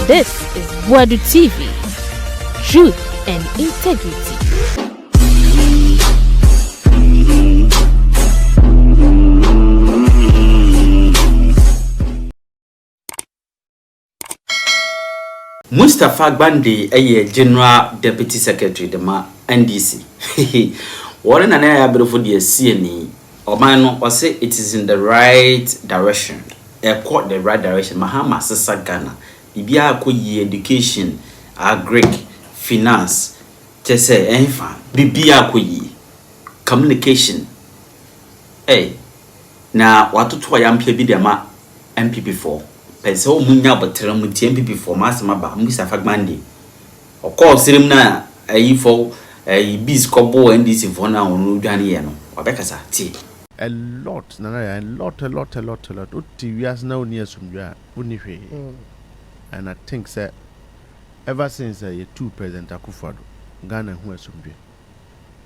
This is Boadu TV. Truth and integrity. Mustapha Gbande General Deputy Secretary de ma NDC. What na ya beautiful the CNE. Omano or say it is in the right direction. Quote the right direction. Mahama Sasa Ghana. Bibia ko yi education, agric, finance. Chese enfa. Bibia ko yi communication. Na watoto yampe bi de ma MPP4. Pense o munya botere mu MPP for masema ba Mustapha Gbande. Of course rim na for biz kobo NDC for na onu dwane ye no. Obekasa ti. A lot a lot. Uti wias na oni asumdwa oni hwe. And I think say ever since ye two president Akufo-Addo Ghana hu asumdwa.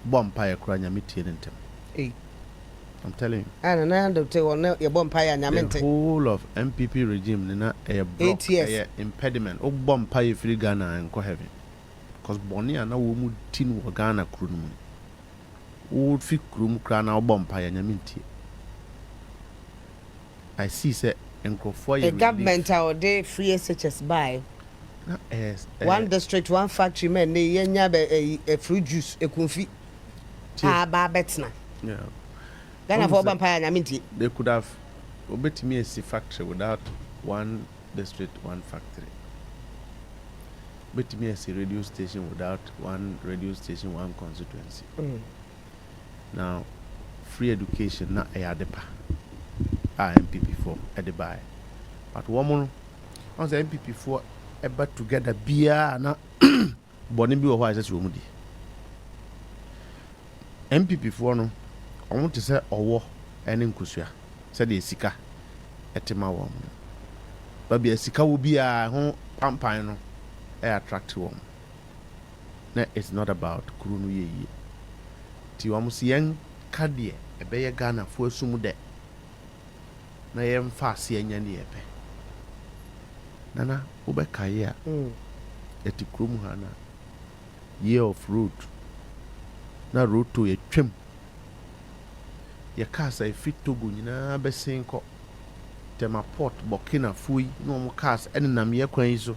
Bompa ye kura nya metie ntem. I'm telling you. And I understand your bumpire and the whole of MPP regime na a block, 8 years. A impediment. O bumpire free Ghana and go heaven. Because Bonia na womu tin wa Ghana krunu. Would fi krum krana o bumpire and yaminti. I see say enko for the government our day free SHS buy. One district, one factory man, they yenya a fruit juice, a kunfi. Betna. Yeah. They could have obeyed me as a factory without one district, one factory. Obeyed me as a radio station without one radio station, one constituency. Now, free education, not a adepa. MPP4 at the buy. But woman, on the MPP4, about together beer, na Bonibi or why is that Rumudi? MPP4 no. I want to say owo ene nkusua say the sika etima wom but be sika wo bia ho pampan no attract wom na it's not about kuru no yeye ti wam se yen kade e be ye Ghana fo asum de na yem fa se anya ne yepe nana wo be kaye a eti krum ha na year of road na road to ye twem ya casa e fit Togo nyina besen ko tema port Burkina Fui no mo cars ene nam ye kwan iso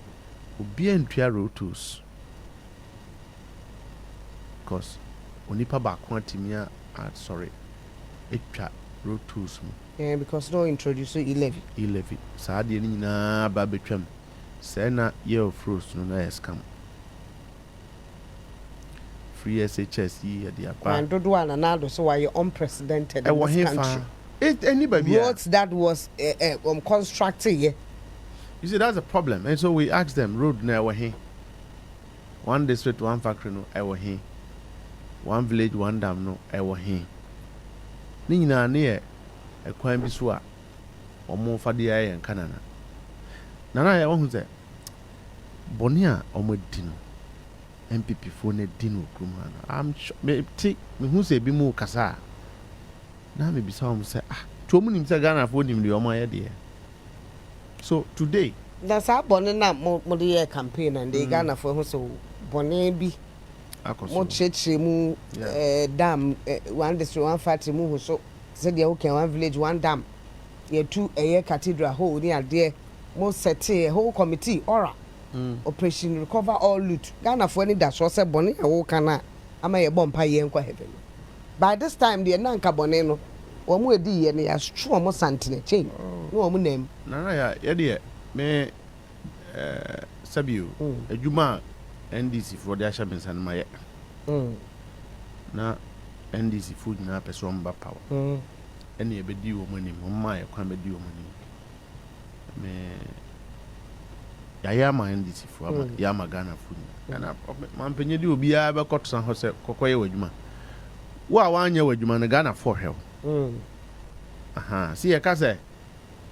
obi antua rotos cause onipa ba kwa timia sorry etwa rotos mu because no introduce 11 saa de nyina ba betwam say na year of frost no na escam free SHS at the apart. And do one another so why you unprecedented in this country. Anybody roads that was constructed. You see, that's a problem. And so we asked them, road near here. One district, one factory, no, I here. One village, one dam, no, I here. Nina near a crime biswa or more for the eye and Canada. Nana, I want to say, Bonia or Medino. MPP4 ne dino krumana I'm me take me hu say bi mu kasa na me bisa am say to mu nim say Ghana for nim le o ma ye de so today that's how bonne na mo the campaign and the Ghana for hu so bonne bi mo cheche mu dam one district one factory mu so say there okay one village one dam ye two cathedral ho ni ade mo set a whole committee ora Operation recover all loot. Ghana for any that was a bonnet a walk am I a bomb pie and heaven. By this time, the Nanka Boneno, or more D and as true almost Santine chain. No name. Nana, yeah, me Sabu, a Juma NDC for the Ashamans and my na NDC food na person power. Any a bedi woman, my can be due money. Me. Yama NDC for Yama Ghana food. And I'm penny do be a got some horse cocoa wajuma. Wa 1 year wajuma Ghana for hell. See a casa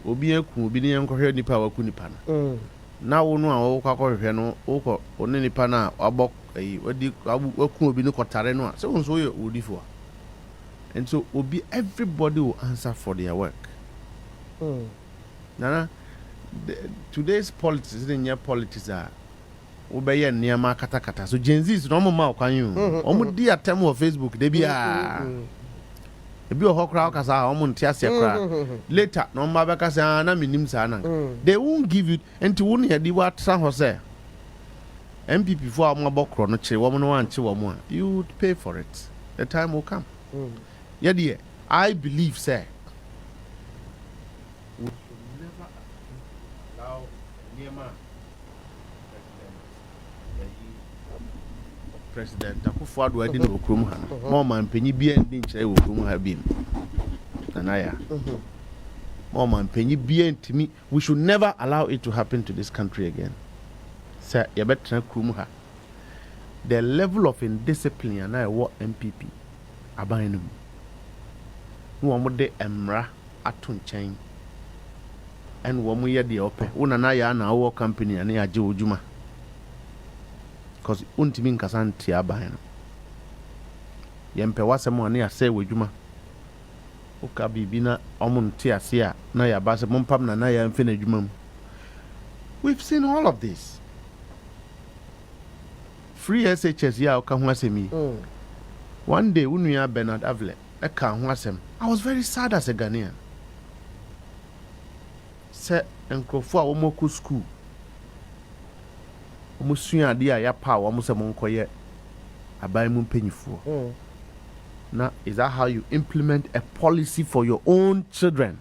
will be a cool be the uncle nipa or kunipana. Now no all cocoa no oko or nipana or bok a what could be no cotareno. So you would before. And so will be everybody will answer for their work. Nana. today's politics isn't your politics are obey near ma kata so Gen Z is no more can you omo di atem on Facebook they be ebi o hokra kasa omo ntiase kra later no ma be kasa na minim sa na they won't give you enti won ye di wa tra ho say MPP for omo abokro no kire wo no wan che wo mo you would pay for it the time will come yeah dear I believe say we should never allow Niema President Akufo-Addo adi no okrom ha mo man panyi bia ndi nkyere okrom ha bi nanaya mo man panyi bia ntimi we should never allow it to happen to this country again say ya betra krom ha the level of indiscipline na what MPP aban no no mo de emra ato nkyɛn and wo mo ye de ope una na ya na wo company na ya je ojuma because untimi nkasa ntia aban no yempe wasɛm ane asɛ w'adwuma uka bibi na ɔmo ntia ase a na ya ba sɛ mompam na ya mfe na adwuma mu we've seen all of this free SHS ya uka ho asɛm yi one day unua Bernard Avle eka ho asɛm I was very sad as a Ghanaian sɛ nkrofo a wɔn kɔ school omusua ade a ya pa wo mo se mo nkoye aban mu mpanyifo na is that how you implement a policy for your own children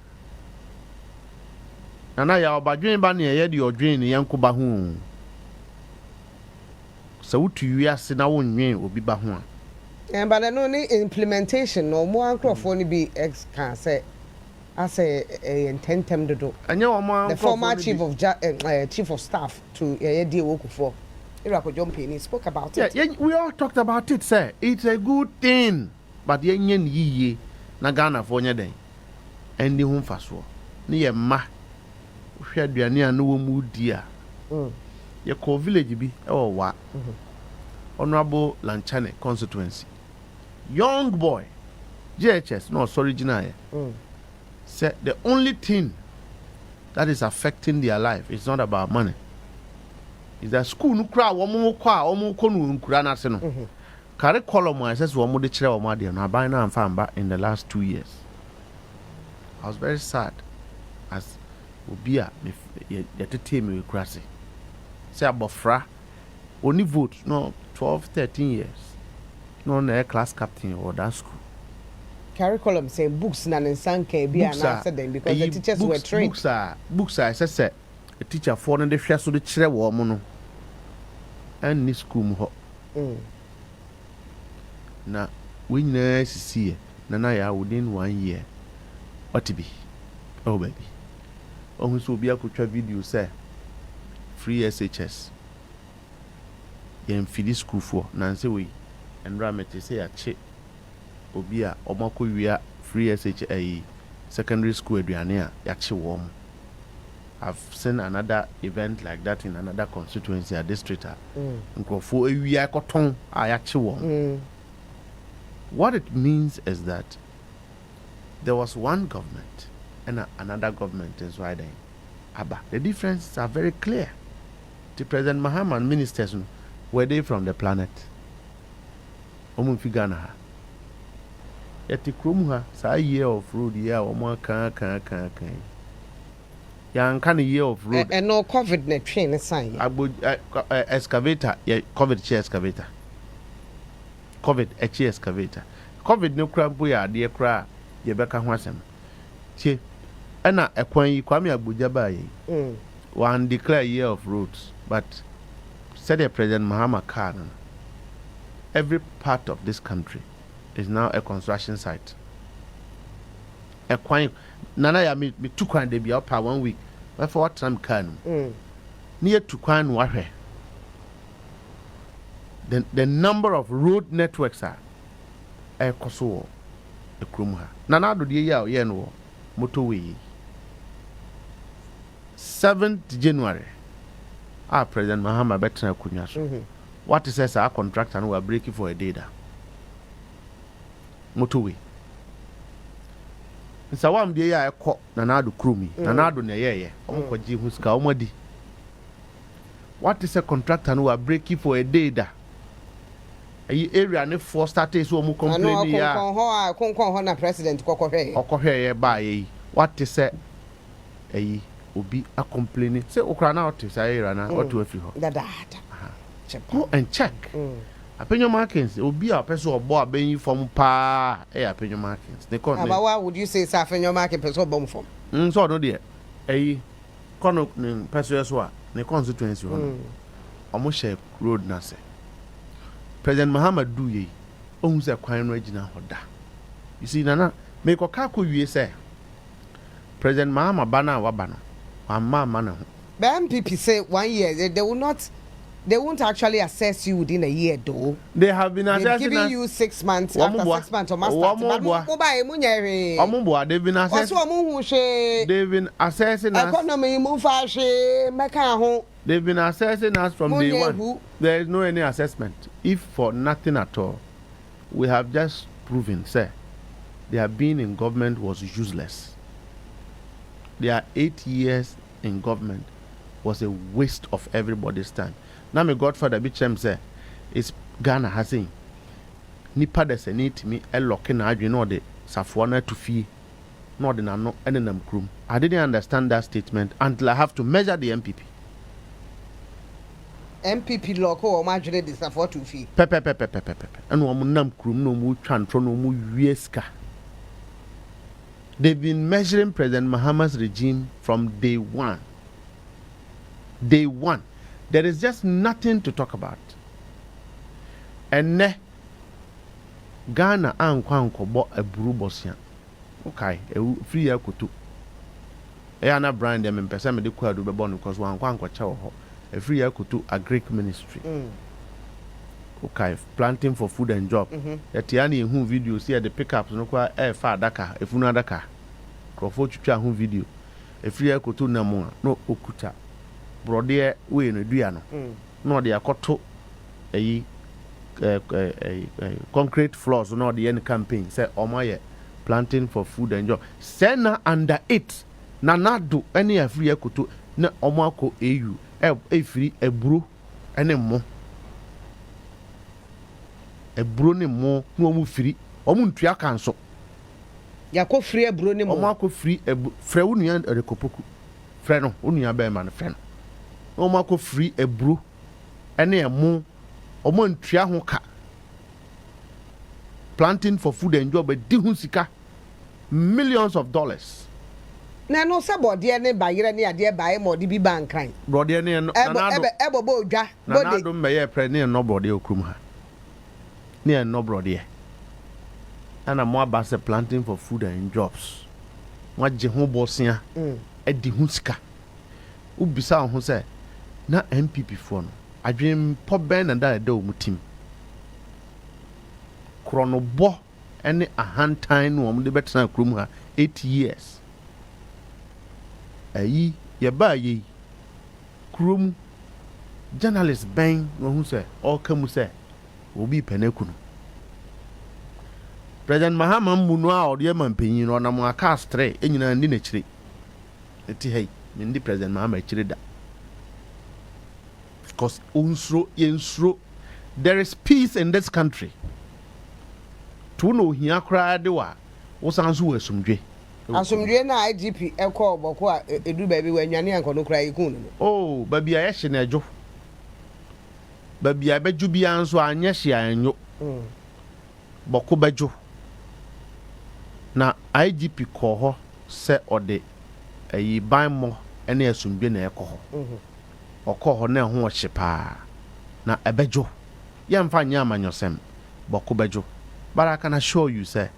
na ya obadwen ba na ye de odwen ne yanko ba ho so wutu wiase na wonwen obi ba ho a but no ni implementation no mo ankrofo ni bi ex can say as a intentem dodo the former chief of staff to Yedi Wokufo Irako Gyamfi spoke about it. Yeah, we all talked about it, sir. It's a good thing, but yen ye na Ghana for nya den and the home faso ni ye ma hwe aduane a no wo mu dia ye ko village bi e wo wa honorable Lanchane constituency young boy JHS no original said the only thing that is affecting their life is not about money. Is that school no kra womo kwa womo ko no nkura na se no. Curriculum I says womo de kire womo ade no aban na amfa amba in the last 2 years. I was very sad as obia me yetete me kura se. Say abofra only vote no 12-13 years. No na class captain or that school. Curriculum say books na nsanka bi ana said them because the teachers were trained. Books I say a teacher for no dey hwe so dey kire wo mo no and ni school mu ho na we nyina sisi na ya within 1 year what be oh baby ohun so obi akotwa video say free SHS yem fidi school for na say we environment say ya che obi a omako wia free SHA secondary school aduane a ya che wo. I've seen another event like that in another constituency a district nkrofo ewia koton a ya che wo. What it means is that there was one government and another government is right there. Abba, the differences are very clear. The President Mahama ministers were they from the planet? Omun figana. Yeti krumha sa year of road year omo kan. Yan kan year of road. And no COVID na train sign. Excavator, yeah, COVID chair excavator. COVID excavator. COVID no cramp we are dear cra ye beka ho asem. Che ena ekwan yi Kwame Abuja ba yi. One declare year of roads, but said the President Mahama Khan, every part of this country is now a construction site. Ekwan nana ya me two kwan de bi up 1 week. But for what time can near to kwan wahwe. The number of road networks are a koso a krumha. Nana do the year yen wo motorway. 7th January. Our President Mahama Betra Kunyaso. What is says our contract and we are breaking for a data. Motorway. nsawam de ya ekọ nanado krumi nanado na yeye omko ji huska omadi what is a contractor no break for a day da ayi area ne for started so omu complain ya konkon ho na president kokohwe ba yi what is a ayi obi a complaining say okra na otu say area na otu afi ho da go and check Apenyo Markins obi a person obo abenyi form pa Apenyo Markins they call me why would you say sa Apenyo Markins person obo form so no there kono person so a ne constituency ho omo share road na say President Muhammadu ye ohun say kwan no agina hoda you see nana me ko ka ko wie say President Muhammad bana wa bana amma na ho the MPP say 1 year they won't actually assess you within a year though. They have been assessing giving you 6 months after 6 months or they've been assessing us. They've been assessing us from day one. There is no any assessment. If for nothing at all, we have just proven, sir, their being in government was useless. Their 8 years in government was a waste of everybody's time. Now my godfather Bichem say is Ghana has saying nipa de se need me a lock in adwene no de safuana to fee no de no enenam krum. I didn't understand that statement until I have to measure the MPP. MPP lock o ma adwene de safuana to fee. Pepe. And wo nam krum no mu twantro no mu wieska. They've been measuring President Mahama's regime from day one. Day one. There is just nothing to talk about. And Ghana ankwanko bo eburu bosia. Okay, free ya kutu. Na brand them mpesa me de kwadu be bon because wankwanko cha ho. Free ya kutu agric ministry. Okay, planting for food and job. Yetiani hu video see the pickups no kwa fa adaka, efunu adaka. Krofo twitwa hu video. Free ya kutu na mo no okuta. Brode we no dua no no de akoto eyi concrete floors no de any campaign say omoye planting for food and job sena under it na nado any afri akoto na omako EU free eburo ene mo eburo ne mo no mu free omu ntua kanso yakọ free eburo ne mo omako free frɛ wo nua rekopoku frɛ no wo nua be ma no frɛ no omako free ebru ene emu omo ntua ho ka planting for food and job di hu sika millions of dollars na no se body ne bayere ne ade bae mo di bi bankran body ne no na ebobo odwa body na do meye pre ne no body okrum ha ne no body ana mo abase planting for food and jobs waje ho bosia edi hu sika ubisa ho se na MPP for no adwen poben na da o mutim krono bo ene ahantan no om de betena krom ha 8 years ayi ye ba yi krom journalist ben no hu se o kamu se obi peneku no President Mahama munu a ode mampanyin no na mo aka astre enyina ndi na kire eti hey ndi President Mahama kire da because there is peace in this country. To know here cried the wa was answer asumdwe. Asumdwe na IGP eko oboko a edu baby we nwane anko no cry ikun no. Oh, baby a yehye na adwo. Baby a beju bia nso anye hye anyo. Boko beju. Na IGP ko ho se ode ayi ban mo ene asumdwe na eko ho. Oko na ho hyepa na ebejo yemfa nya amanyosem boko bejo but I can assure you say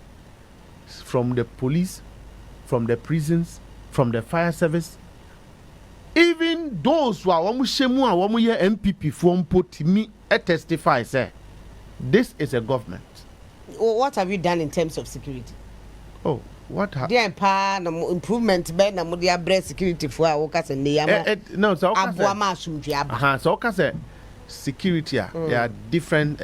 from the police, from the prisons, from the fire service, even those who are wamushemu a wamuye MPP from potimi testify say this is a government. What have you done in terms of security? Oh, what have improvement be na mo dia breast security for a woka se ne yama no so aboa ma asumdwe aba so woka se security they are different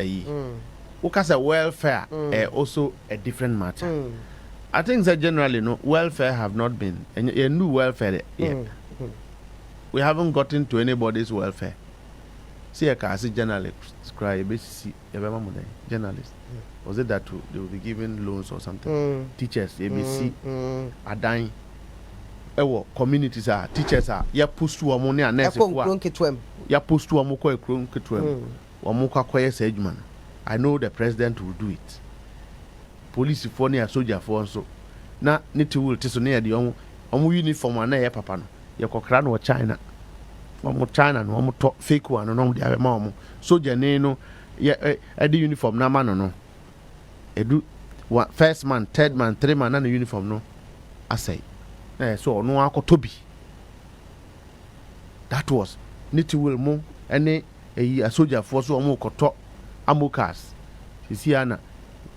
woka se welfare also a different matter I think that generally, no welfare have not been a new welfare yet. We haven't gotten to anybody's welfare. See, I can see journalists cry. Basically, journalists. Was it that they will be given loans or something? Teachers, ABC, are dying. Communities are teachers are. Ya post to ammonia and ya post to amoko a crown ketwem. Wamoka quiet sedgman. I know the president will do it. Police for near soldier for so. Na niti will tiso near the uniform and ya papa. Ya kokran or China. One more China and one more fake one and on the mom. Soldier no ya a uniform na man no. Edu first man, third man, three man and a uniform no. I say. So no ako tobi. That was niti will mo any a soldier for so mo koto amokas. See ana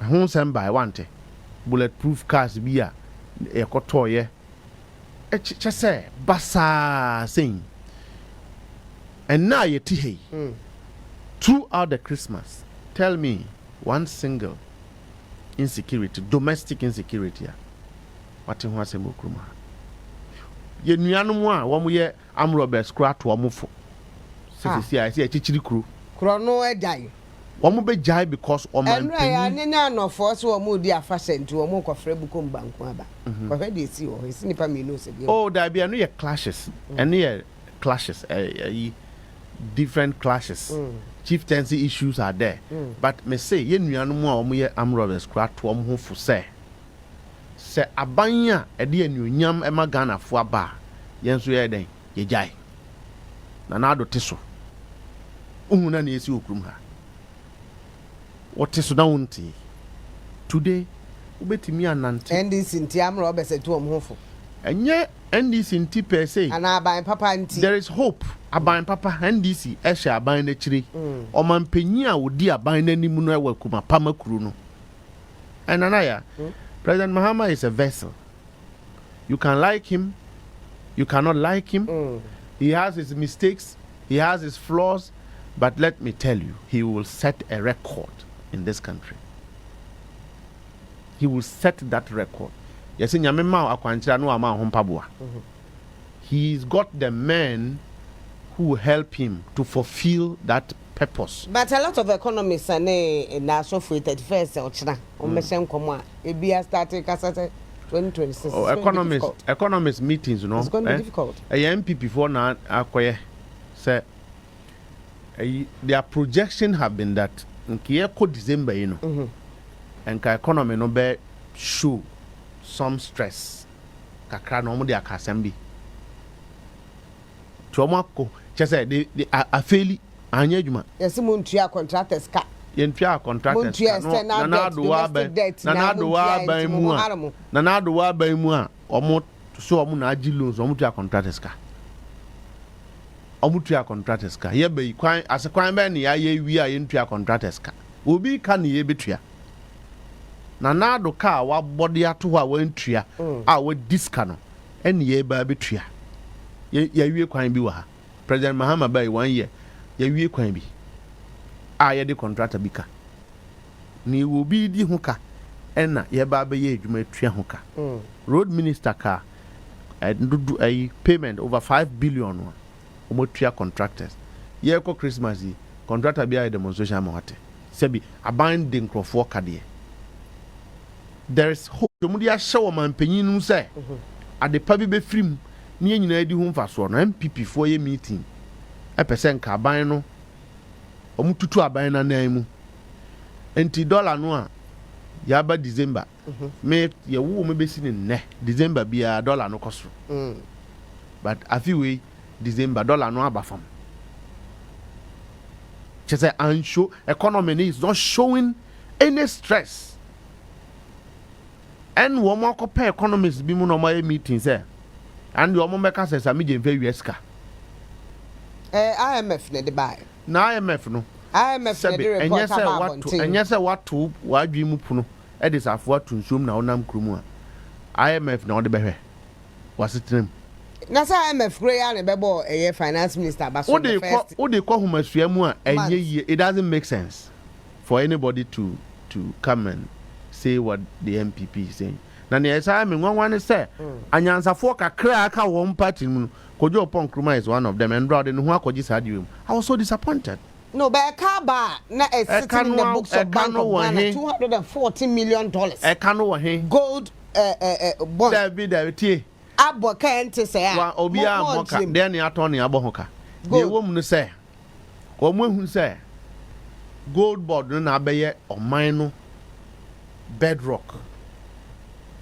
hon sem by one bulletproof cars bia e koto ye. E say basa saying. And now you ti throughout the Christmas, tell me one single insecurity, domestic insecurity. What in was a mukruma? Ye nuanu a wo mo ye am robbers kra to mo fo. I see a chichiri crew. Chrono e die. Wo mo be jai because o man peni. Enra ya no for so wo mo di afasent wo mo kofre buko mbanku aba. Ko fe dey see o, isi nipa me no se dey. Oh, there be no clashes. And clashes different clashes. Chieftaincy issues are there. But me say ye nuanu a wo mo ye am robbers kra to mo fo say abanya e de anuonyam e magana fo aba yenso ye den ye jai na do teso uhuna na esi okrum ha what teso na wonti today ubetimi anante NDC nti am robbers to om hofo enye NDC nti per se ana aban papa nti there is hope aban papa NDC e hye aban na kire omampanyi a wodi aban na nimu no e wakuma pamakuru no enanaya President Mahama is a vessel. You can like him, you cannot like him. He has his mistakes, he has his flaws, but let me tell you, he will set a record in this country. He will set that record. Yes, in Yamima Akwanchira no ama hompabua. He's got the men who help him to fulfill that purpose. But a lot of economists are now so for 31st or China. It be started 2026. Oh, economist meetings, you know. It's going to be difficult. A MP before now, acquire say their projection have been that in December, you know, and economy no be show some stress. Kakra no mo dia kasembi. Chomako, just say they are failing. Anyejuma. Yes, Muntia contractors ka. Yentua contractors. Na do wa ba mu a. Na do wa ba mu a. Omo so omo na agi loans omo tua contractors ka. Omo tua contractors ka. Ye be kwan asekwan ba ne ya ye wi a yentua contractors ka. Obi ka ne ye betua. Na do ka wa body ato a wantua a wa diska no. Ene ye ba betua. Ye wi kwan bi wa ha. President Mahama by 1 year. Ya wie kwan bi a ye de contractor bi ka ni wo bi di ho ka ena ye ba ba ye adwuma tua ho ka road minister ka ndudu payment over 5 billion no o tua contractors ye ko Christmas yi contractor bi a demonstration ma hote sebi aban de nkrofo ka de there is hope mo dia hye man panyin nu say ade pa bi be frim ni nyina di ho mfaso no MPP for ye meeting percent ka ban no omututu aban na nan mu enti dollar no a ya ba December me ye wo me besi ne December bia dollar no koso but afiwe December dollar no aba fam chese an show economy is not showing any stress and wo mo ko economists bi mu no ma meeting say and wo mo meka say Sammy Gyamfi USK IMF ne de buy. Na IMF no. IMF ne de report about what enya se watu wadwi mu puno. E de safo atu nsum na onam krumu a. IMF na ode behwe. Wasetrem. Na sa IMF kure ya ne bebo finance minister ba so the first. Ode ko homasua mu a enye ye. It doesn't make sense for anybody to come and say what the MPP is saying. na ne esa me nwanwane say anyansafo kakra aka won party mu Kojo Pon Kruma is one of them and brother no akoji sadi. I was so disappointed. No, but Kaba na sitting in the books of Bank of Ghana, $240 million. I can't gold bond. David Abo can't say Obia Moka, then the attorney Abohoka. The woman say, Woman who say, gold board no abaye or mine bedrock.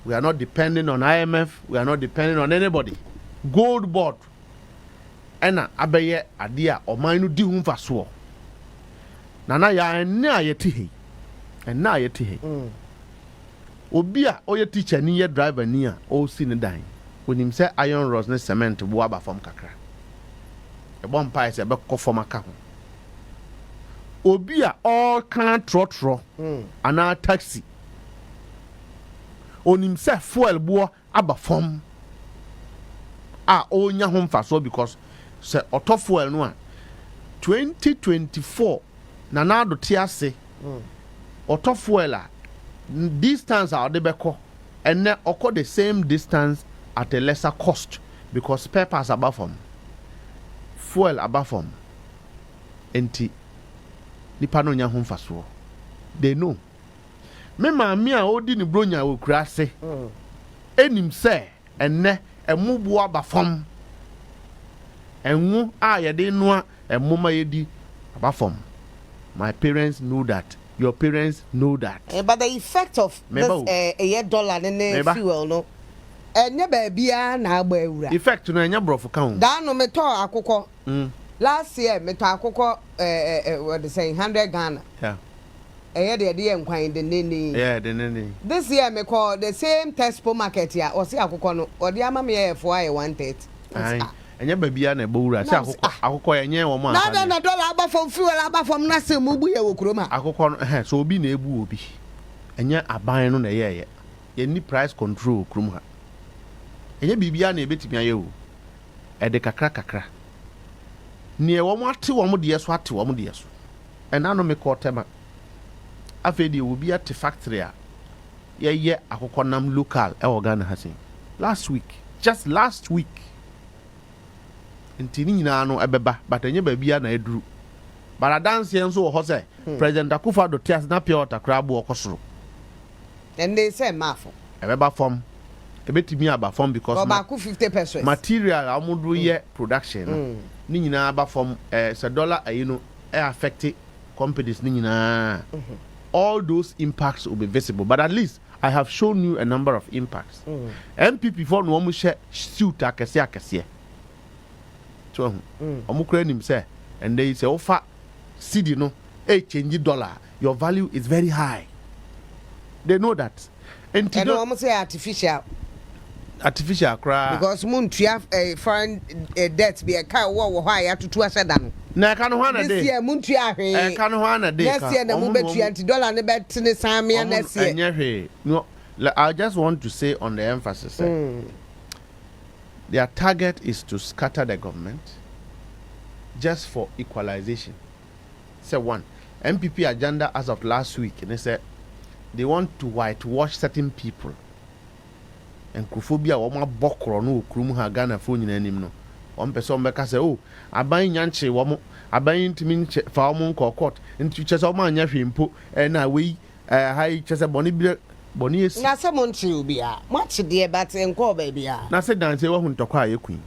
We are not depending on IMF, we are not depending on anybody. Gold board. Ena abaye adia or mine di hum faso. Nana ya na yeti na yeti obi a oye teacher ni ye driver ni a o si ne dan onim say iron rods ne cement bo aba fam kakra e bon pipe se be ko fam aka ho obi a all can trotro ana taxi onim say fuel bo aba fam a onya ho mfaso because say auto fuel no a 2024 Nana do tiase auto fuel distance out de beko and then occur the same distance at a lesser cost because spare parts above from fuel above from enti nipa no nya ho mfaso they know me maami a odi ni bronya wo kura se enim se enne emubu aba fam enwu a ye de no a emuma ye di aba fam. My parents know that. Your parents know that. But the effect of this $1 in fuel, no. Never be an abura. Effect no nya brofo kan. Da no meto akoko. Last year meto akoko what they say 100 Ghana. Yeah. The nkwan the nene. Yeah, the nene. This year me call the same Tesco market here. O see akoko no. O di ama me for 130. Enya babia na eboura se akoko yenye wo mo asa na dollar aba from fuel aba from na se mu bu ye wo kroma akoko no so obi na ebu obi enya aban no na ye ni price control krom ha enya bibia na ebetimi aye o e de kakra ne wo mo ate wo mo de so ate wo mo de so ena no me ko tema afedi obi ate factory a ye akoko nam local e Ghana hasin just last week Ntini nyina no ebeba but enye babia na eduru bara dance enso wo ho say President Akufo do tias na pure water crab wo kosoro and they say mafo ebeba form ebetimi aba form because ba ku 50% material amudu ye production ni nyina aba form say dollar ayino affect companies ni nyina all those impacts will be visible but at least I have shown you a number of impacts MPP for no mo share suit akese omukura nim say and they say offer cedi no change dollar your value is very high they know that and no almost say artificial cry because moon tria foreign debt be a car wo high atutu aseda no na ka no hana this year moon tria hwe ka no hana dey next year na mo betu $20 ne bet ne samia next year no I just want to say on the emphasis their target is to scatter the government just for equalization. Say one, MPP agenda as of last week, and they said they want to whitewash certain people. And Kuphobia, Wama Bokro, no, Krumha Ghana phone in any no. One person make us say, oh, I buy Yanche, Wamo, I buy into me for court, and to Chesaman Yafi, and I we high Chesa Bonies. Nasa Montreal be much dear, but and call baby. Nasa dance, you want to cry your queen.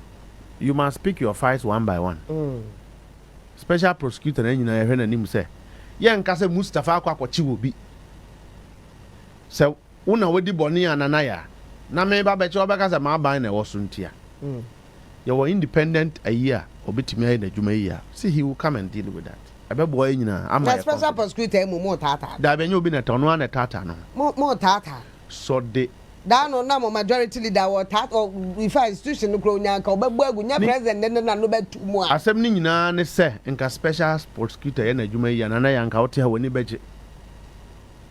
You must speak your fights one by one. Special prosecutor and you know I him say, "Yan kase Mustapha Gbande will be." So, una wedi boni ananaya. Na me ba becho ba kase ma ban na wosuntia. You were independent a year, obitimi ayi na djuma year. See he will come and deal with that. Ebe boy nyina am na special prosecutor more tata. Da be nyo bi na tono na tata no. More tata. So de down on number majority leader or tat or if institution no grow nyanka obegbo agunya president na no betu mu a asem ni nyina ne se nka special prosecutor ye na adwuma yi na yanka wote ha woni beje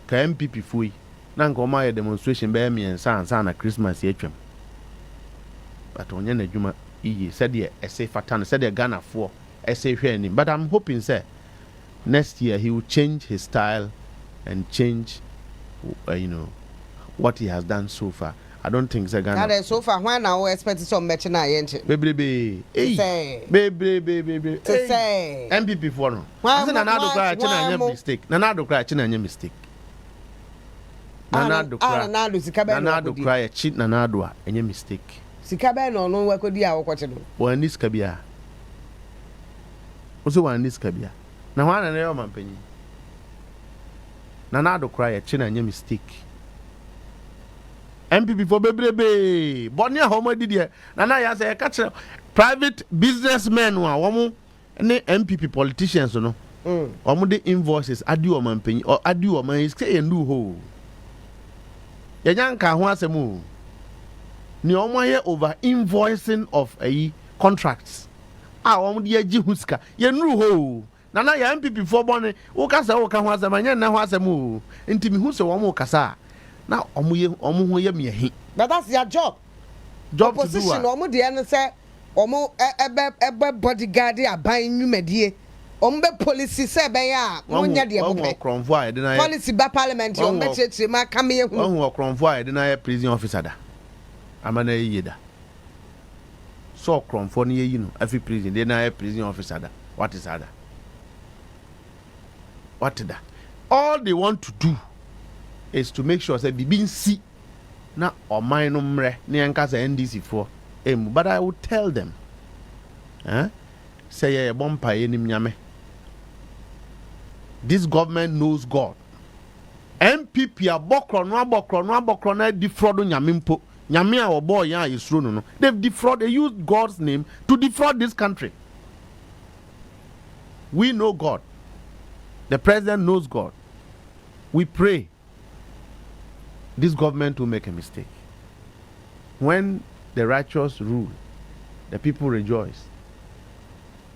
ka MPP fui na nka o ma ye demonstration be me ansa na Christmas ye twam but onye na adwuma iyi said the essay fatan said the Ghana for essay hwe ni but I'm hoping say next year he will change his style and change what he has done so far. I don't think Ghana. That so far, when I expect some match na yente. Baby, say. To say. MPP for no. I said Nanado cry China mistake. Nanado cry China mistake. Nanado cry cheat Nanado any mistake. Sikabe no we could dia wokoche no. One this kabia. Also one this kabia. Na wana na yo mampanyi. Nanado cry China any mistake. MPP for bebrebe Bonia homo didi na ya say catch private businessmen wo ne MPP politicians no omo de invoices adi o mampanyi or adi o man say endu ho ya nyanka ho asemu ni omo ye over invoicing of a contracts omo de agi huska ye nru ho na ya MPP for bone wo kasa wo ka ho asema nya na ho asemu ntimi hu se wo mo kasa. Now, but that's your job. Job position. Omo de no say omo ebe bodyguard a ban new medie. Omo be policy say be ya monya de bo. Policy ba parliament omo be cheche ma kam ye hu. Omo kronfo de na prison officer da. Amana ye da. So kronfo ne ye no every prison de na prison officer da. What is that? What is that? All they want to do is to make sure that Bibin see na or minor mre ni ankasa NDC for but I would tell them say a bompa enim nyame. This government knows God. MPP abokro na defraud nyamimpo nyame a obo ya yesro no. They used God's name to defraud this country. We know God. The president knows God. We pray this government will make a mistake. When the righteous rule, the people rejoice.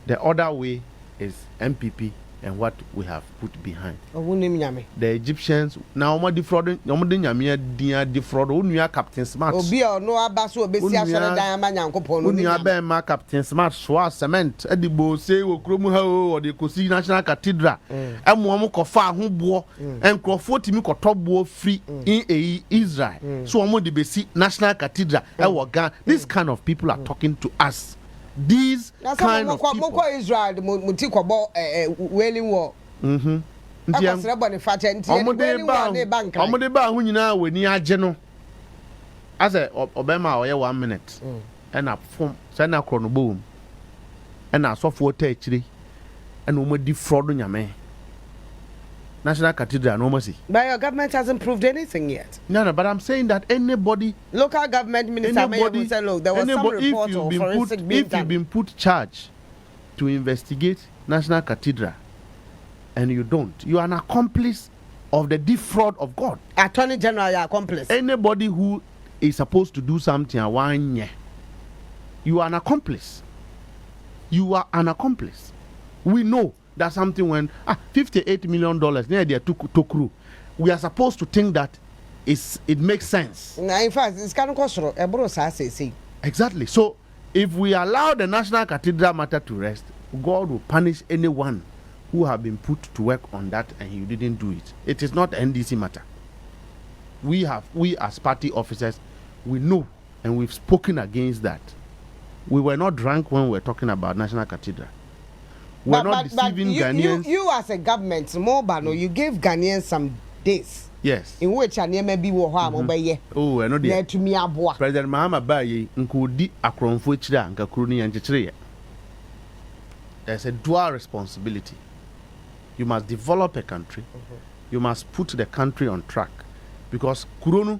The other way is MPP and what we have put behind. The Egyptians now omo defrauding, omo de nyame dia defraud onua Captain Smart. Obi no abaso obesi asore dan ma nyankopon no. Onua ben ma Captain Smart so cement edibo say okromu ha o de kosi National Cathedral. Emo omo kofa ahobo enkrofo timi kotobo free in Israel. So omo de besi National Cathedral e wo Ghana. This kind of people are talking to us. These kind of people. Moko Israel muti kobo wailing war. Akasere bone fata ntie wailing war ne bank. Omode ba hu nyina weni age no. Ase obema oye 1 minute. Na fom se na kro no boom. Na asofo ta akire. Na omodi fraud nyame. National Cathedral no mercy. But your government hasn't proved anything yet. No, but I'm saying that anybody, local government minister may say, look, there was some report of forensic if you've been put charge to investigate National Cathedral and you don't, you are an accomplice of the defraud of God. Attorney General, your accomplice. Anybody who is supposed to do something, you are an accomplice. You are an accomplice. We know that something when $58 million near there to crew. We are supposed to think that it makes sense. In fact, it's kind of costly. Exactly. So if we allow the National Cathedral matter to rest, God will punish anyone who have been put to work on that and you didn't do it. It is not an NDC matter. We as party officers, we know and we've spoken against that. We were not drunk when we were talking about National Cathedral. We're not deceiving Ghanaians. You as a government, you gave Ghanaians some days. Yes. In which I never be wo ha mo be Oh, I know that. To me aboa. President Mahama Baye nkodi akronfo chira nka kuro ni yanchechire. There's a dual responsibility. You must develop a country. You must put the country on track because Kuronu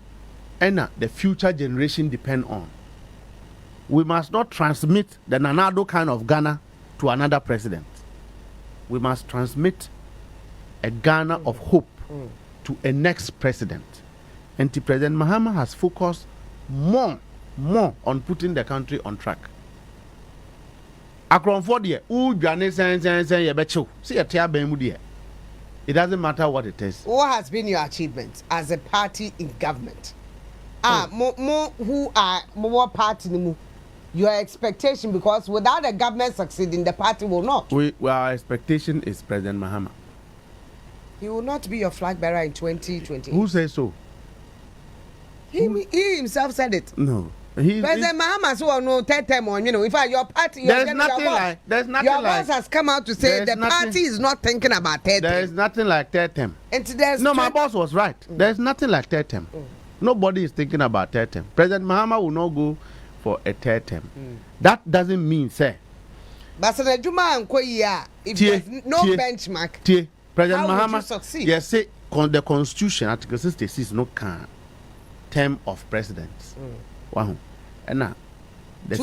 and the future generation depend on. We must not transmit the Nanado kind of Ghana to another president. We must transmit a Ghana of hope to a next president. And President Mahama has focused more on putting the country on track. It doesn't matter what it is. What has been your achievement as a party in government? Who are more party? Your expectation, because without the government succeeding, the party will not. Our expectation is President Mahama. He will not be your flag bearer in 2020. Who says so? He himself said it. No. President Mahama so no third term on, in fact, your party, there's nothing like your boss has come out to say the party is not thinking about third term. There is nothing like third term. No, my boss was right. There's nothing like third term. Nobody is thinking about third term. President Mahama will not go for a third term. That doesn't mean, sir. But if there's no benchmark, President how Mahama, would you succeed? Yes, say the Constitution, Article 66, no term of presidents. Wow. And now, the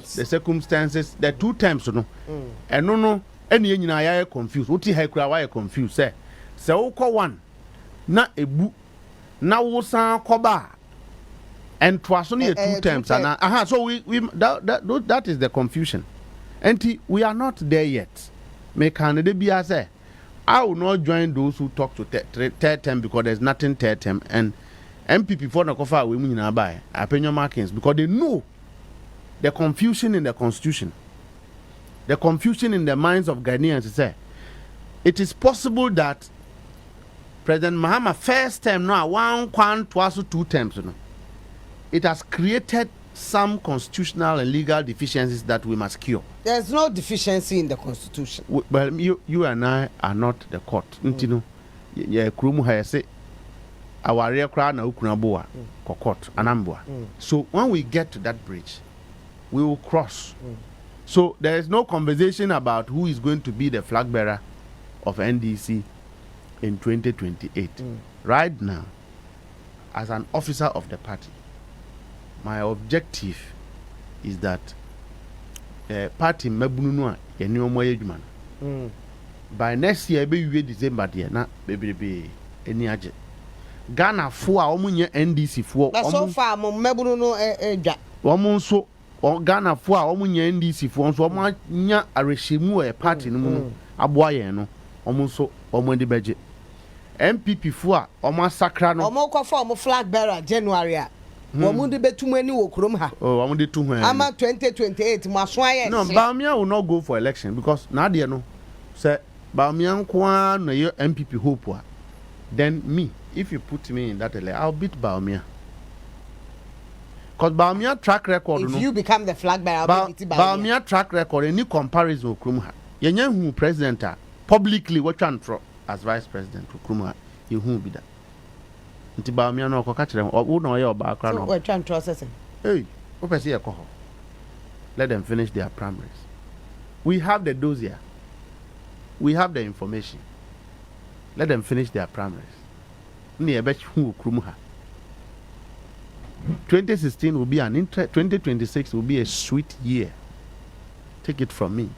circumstances, the 2 terms, no. And no, any in I confused. What you have confused, sir. So, one, not a book, now, San Koba. And twice only 2 terms. So, that is the confusion. And we are not there yet. May Canada be as I will not join those who talk to third term because there's nothing third term. And MPP for the coffee women in Abai, opinion markings, because they know the confusion in the constitution, the confusion in the minds of Ghanaians. Say, it is possible that President Mahama first term now 1, 2 terms. It has created some constitutional and legal deficiencies that we must cure. There's no deficiency in the constitution. Well, you and I are not the court. Yeah, Krumu has say. Our real crowd na Ukunaboa, Kokot, Anambua. So when we get to that bridge, we will cross. So there is no conversation about who is going to be the flag bearer of NDC in 2028. Right now, as an officer of the party, my objective is that party mebununua yeniomo yedwuma. By next year, be December there na be any aje. Ghana for omunye NDC for so far mebunu no edwa omun so Ghana for omunye NDC for so omanya arehemu party no aboa yen no omun so omudi beje MPP for omasakra no omoko for om flag bearer January a omudi betum ani wo krom ha omudi tu hwan ama 2028 maso aye no Baumia will not go for election because na de no say Baumia nko na your MPP hope then me. If you put me in that election, I'll beat Baumia. Because Baumia track record. If you become the flag bearer, I'll beat Baumia track record. Any comparison with Krumha. Yenye president publicly what as vice president to Krumha. You who be that. Nti Baumia no ko catch them. Who know your background? So we're trying to process him. Hey, let them finish their primaries. We have the dossier. We have the information. Let them finish their primaries. 2016 will be 2026 will be a sweet year. Take it from me.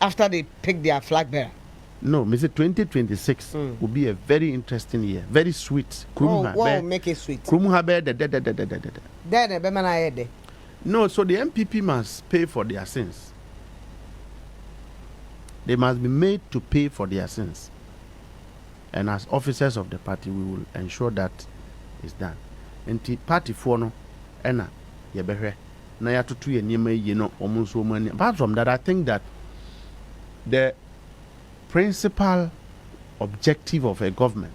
After they pick their flag bearer. No, Mr. 2026 will be a very interesting year. Very sweet. Make it sweet. No, so the MPP must pay for their sins. They must be made to pay for their sins. And as officers of the party, we will ensure that is done. And the party for no, ena yebehwe na ya tutu ye niema yi no omunso mani. Apart from that, I think that the principal objective of a government,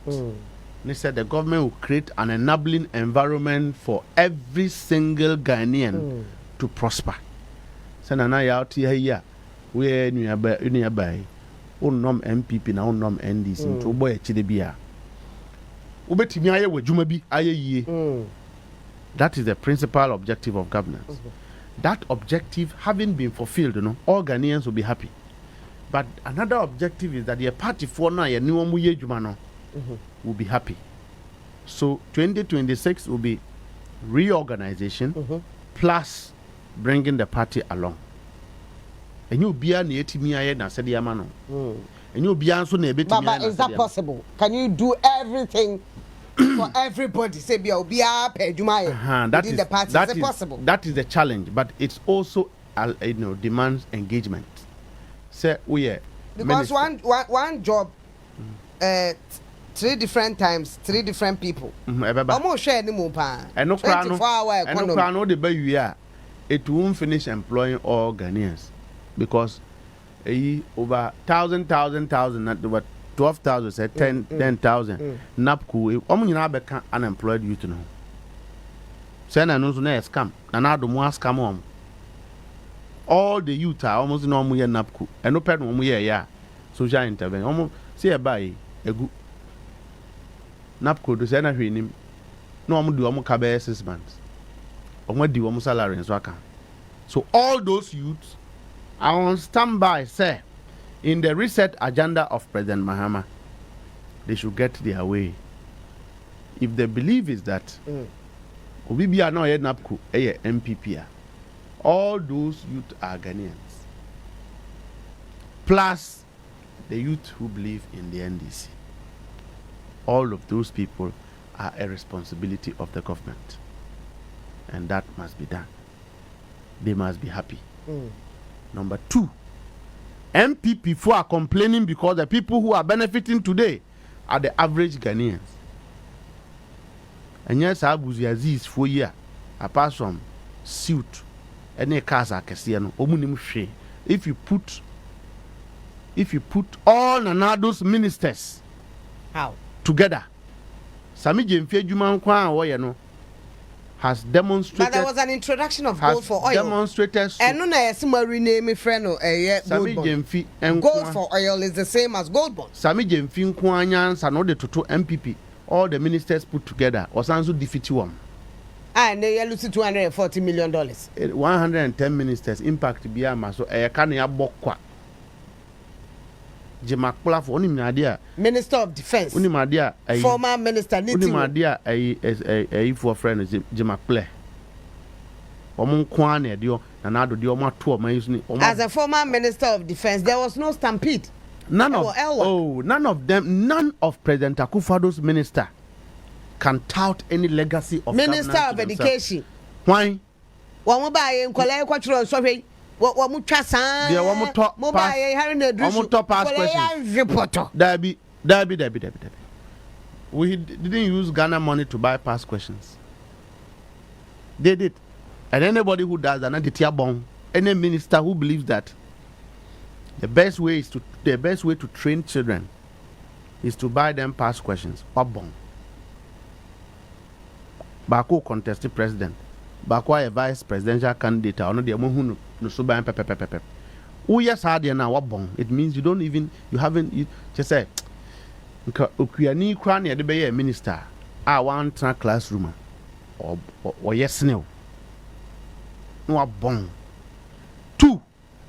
they said the government will create an enabling environment for every single Ghanaian to prosper. So na ya oti ya we nuaba unnom MPP na unnom NDC nto boy chide bia ubetimi aye wadwuma bi aye yie. That is the principal objective of governance. That objective having been fulfilled, all Ghanaians will be happy. But another objective is that the party for now will be happy. So 2026 will be reorganization plus bringing the party along. And you be an etimi na said yamano. And you be so na Baba, is that possible? Can you do everything for everybody? Say be within the party. Is it possible? That is the challenge, but it's also demands engagement. Say because one job 3 different times, 3 different people. Almost share any more pa. And no 24-hour economy. It won't finish employing all Ghanaians. Because over 1,000, over 12,000, say 10,000. NAPCO, unemployed youth now. Send a no scam. Nanado more scam on. All the youth are almost no more napku. And no pen one year, social intervention. Almost say a buy a good napku to send a him. No one do almost cabe 6 months. Or what do almost salary and so So all those youths are on standby, sir. In the reset agenda of President Mahama, they should get their way. If the belief is that Obibi are not yet napku, MPP. All those youth are Ghanaians. Plus the youth who believe in the NDC. All of those people are a responsibility of the government. And that must be done. They must be happy. Number 2, MPP are complaining because the people who are benefiting today are the average Ghanaians. And yes, Abuzi Aziz for year, apart from suit, any cars are Cassiano, if you put all Nanado's ministers together, Sammy Gyamfi has demonstrated. But there was an introduction of gold for oil. Demonstrated. And no, rename me friend Sammy Gyamfi and gold for oil is the same as gold bond. Sammy Gyamfi Kwanyans and all the Toto MPP, all the ministers put together, was also defeated one. And they lose $240 million. 110 ministers impact Biama, so a Kanya Bokwa. Jimakula for Unimadia, Minister of Defense, Unimadia, former minister, Unimadia, a for friend Jimakle. Omunkwane dio na do dio ma to ma using. As a former minister of defense, there was no stampede. None of them, none of President Akufo-Addo's minister can tout any legacy of Minister of Education. Why? One buy in Kola Quatro sorry. What Mutrasa? There one top pass questions. Debbie. We didn't use Ghana money to buy past questions. They did. And anybody who does that, not the tier bomb, any minister who believes that the best way to train children is to buy them past questions. What bomb? Bako contested president. Bako a vice presidential candidate. Or no, the who no so buy pep. Oh yes, hard now. What bomb? It means you just say. Ukuyani krani ade be minister. One classroom. Or yes no. No bomb. 2.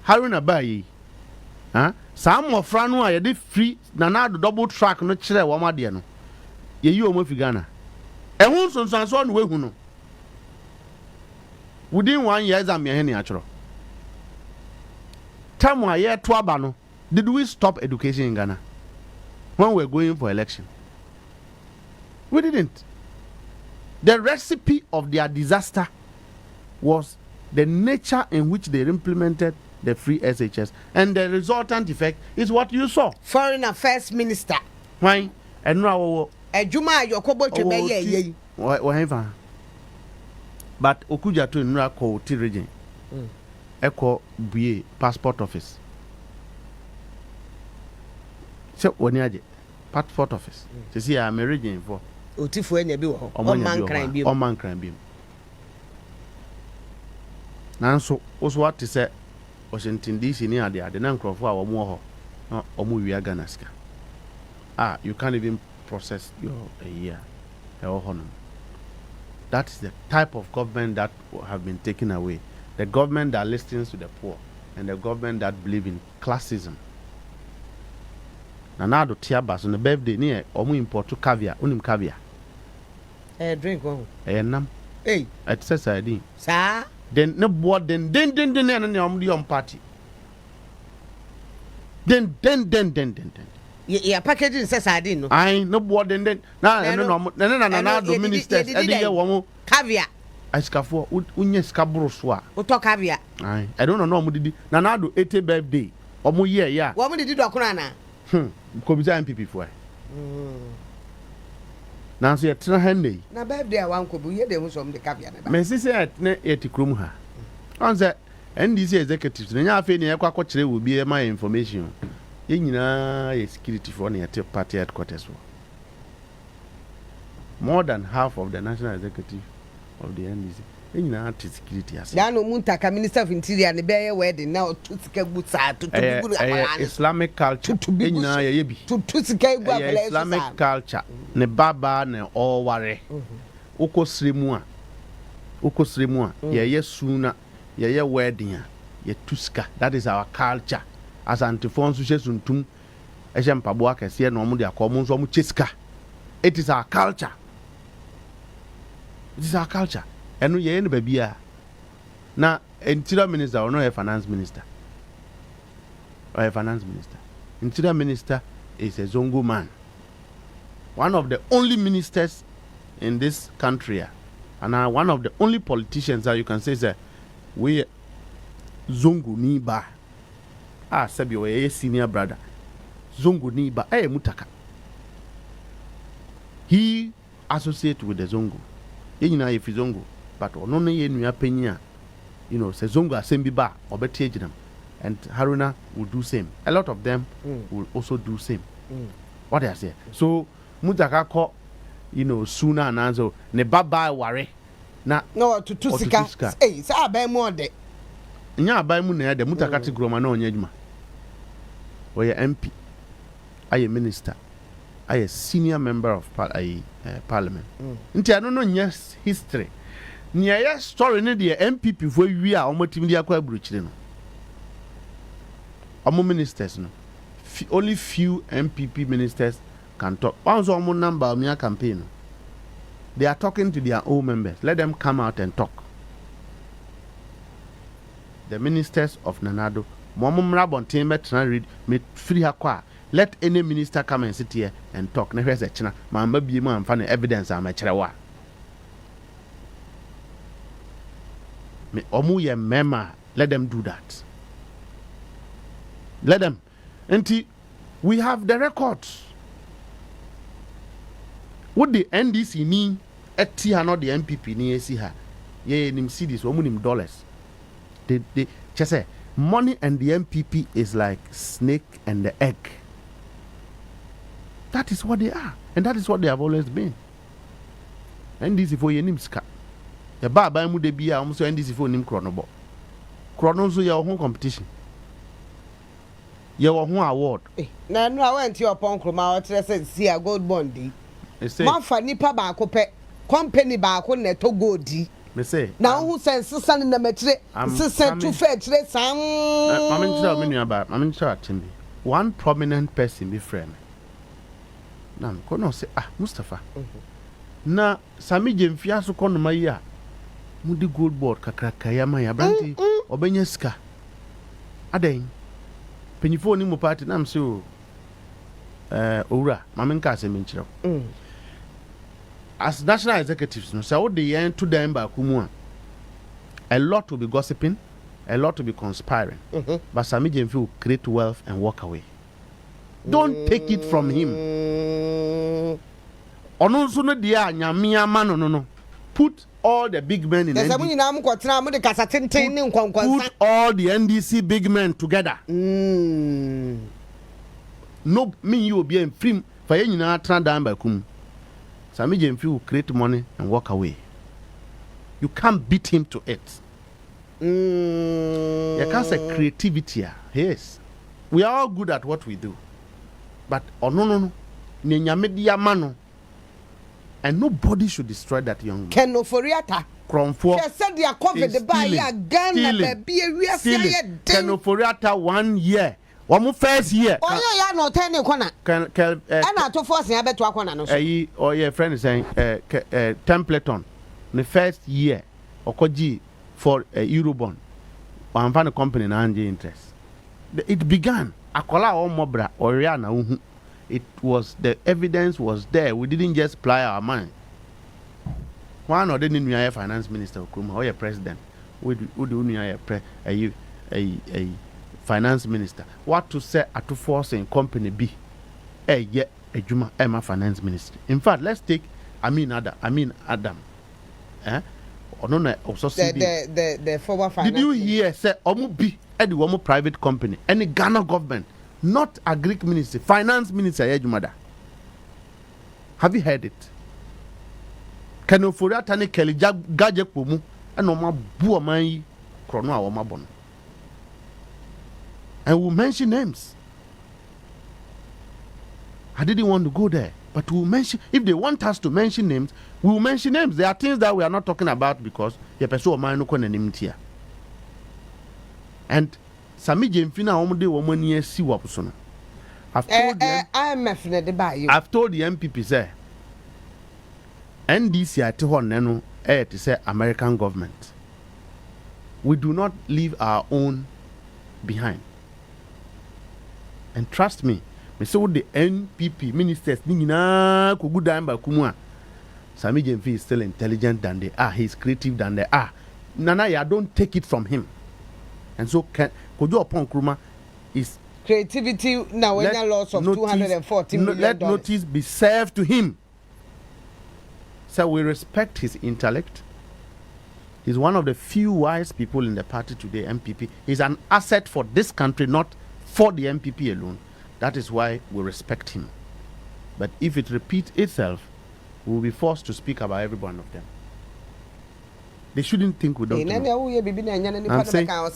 Haruna Bayi. Some of Franu are a free Nana double track no chile wama no. Ye you omo figana. E hun so no we hu no. Within 1 year exam ye hene achoro. Time wa year to aba no. Did we stop education in Ghana when we were going for election? We didn't. The recipe of their disaster was the nature in which they implemented the free SHS, and the resultant effect is what you saw. Foreign Affairs Minister. Why? And now, Juma, your kobo chebe. But Okuja to Nra ko T region. Eko BA passport office. So when passport office. To see I'm a region for. Otifu enye bi wo. O man cran bi. Nanso also what to say Washington DC ni ade na nkrofo a wo mo ho na omo wi Ghana ska. You can't even process your a year. That is the type of government that have been taken away. The government that listens to the poor and the government that believe in classism. Na do tiabas on the birthday ni omo import to caviar, unim caviar. Drink one. Nam. Hey, it says I did. Sir. Then no board then the party. Then. Yeah, packaging says I didn't know. I no board then. No ministers caviar. I scafo unye scabrosoa. Uto caviar. I don't know mudidi. Na do 80 birthday. Omo year ya. What did you do na? Komisa MPP for. Now see at Henday. Na birthday one ko bu ye dem so the caviar na. Me say at na etikrom ha. On say NDC executives na nya afi na yakwa kwakire wo bi my information. Ye nyina ye security for na yet party headquarters. More than half of the national executive of the NDC. Ina security as. Ya no Muntaka Minister of Interior ne be wedding now to sika butsa to Islamic culture. Ina ye bi. To sika gu akala Islamic culture. Ne baba ne all ware. Uko sremu a ye suna ye wedding ye tuska. That is our culture. As antiphon so suntum ehye mpabo akese na omo de akomo nso omo cheska. It is our culture. It is our culture. And we ain't baby. Now, interior minister or no a finance minister. Or a finance minister. Interior minister is a Zongo man. One of the only ministers in this country. And one of the only politicians that you can say is we Zongo Niba. Sabi we a senior brother. Zongo Niba. Mutaka. He associates with the Zongo. Yina if Zongo. But no ye nua penya, say Zongo assembly ba obetie them, and Haruna will do same. A lot of them will also do same. What I say. So Mutaka ko, sooner and answer ne baba ware. Na no to sika. Say abai mo de. Nya abai mu na de Mutaka ti groma na onyadwuma. We MP, aye minister, aye senior member of parliament. Nti ano no yes history. Near story ne the MPP for we are almost media kwa bruchire no. Omo ministers no. Only few MPP ministers can talk. Once omo number of their campaign. They are talking to their own members. Let them come out and talk. The ministers of Nanado, Momo Mrabontin betra read me free akwa. Let any minister come and sit here and talk. Na hwese china, ma mba mo amfa evidence am cherewa. Me omu mema, let them do that. Let them. And we have the records. What the NDC ni eti ha no the MPP ni esi ha. Ye nim cedis, omu nim dollars. They just say money and the MPP is like snake and the egg. That is what they are, and that is what they have always been. NDC for ye nim ska. The baba mu de bia almost NDC for nim chrono bo. Chrono so your home competition. Your home award. Na no I went to your pon kroma o tire say see a gold bond di. Man fa nipa ba ko pe company ba ko na to gold di. Me say. Na who sense san na metire sesen to fair tire san. Mama ncha atimbi. One prominent person be friend. Na ko no say Mustapha. Na Sammy Gyamfi aso ko no mayi a mudi gold board kakraka ya man ya branti obenya sika aden penyifo ni mu party na mse o owura mama nka ase menchiro as national executives no say what the yen to them ba kumu a lot will be gossiping, a lot will be conspiring, but Sammy Gyamfi will create wealth and walk away. Don't take it from him. Ono so no dia nyamia ma no put all the big men in NDC. Put all the NDC big men together. No, me you be in free for you na turn down by kum. Sammy Gyamfi will create money and walk away. You can't beat him to it. You can't say creativity. Yes, we are all good at what we do, but no. Media mano. And nobody should destroy that young man. Keno Foriata. Kromfo. She said they are covered the buy a gun baby we are saying Keno Foriata 1 year. One first year. Oh yeah, no 10 corner. And I to force ya beto akona no. Oh yeah, friend is saying Templeton. The first year okoji for Eurobond. One fan company na anje interest. It began akola o mobra oria na uhu. It was, the evidence was there. We didn't just ply our mind. One or the new finance minister or your president would a finance minister. What to say at to force in company B? A Juma Emma finance minister. In fact, let's take Adam. Or no, also the former finance. Did you hear say Omu B at the Omu private company? Any Ghana government? Not a Greek minister, finance minister, Ejumada. Have you heard it? Kenofori atane Kelly Gaje Pomu and Oma Buamai Chrono or Mabon. And we'll mention names. I didn't want to go there, but we'll mention, if they want us to mention names, we'll mention names. There are things that we are not talking about because the person of mine no name here. And Sammy Gyamfi na omde woman here see what person. I've told the MPP say NDC at home to say American government. We do not leave our own behind. And trust me, me say the NPP ministers nina kugu dan ba kumua. Sammy Gyamfi is still intelligent than they are. He's creative than they are. Nana, I don't take it from him. And so Kojo Opon Kruma is creativity now when a loss of $240 million. Let notice be served to him. So we respect his intellect. He's one of the few wise people in the party today, MPP. He's an asset for this country, not for the MPP alone. That is why we respect him. But if it repeats itself, we will be forced to speak about every one of them. They shouldn't think we don't know.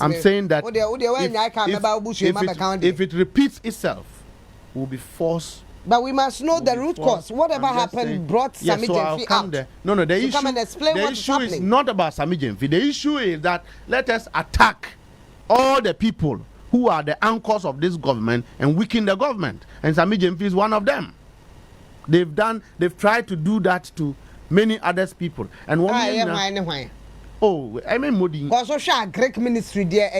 I'm saying that if it repeats itself, we'll be forced. But we must know the root cause. Whatever happened brought Sammy Gyamfi out. No, the issue, come and explain the issue is not about Sammy Gyamfi. The issue is that let us attack all the people who are the anchors of this government and weaken the government. And Sammy Gyamfi is one of them. They've tried to do that to many other people. And one I mean, Modi. Also, share Greek ministry there.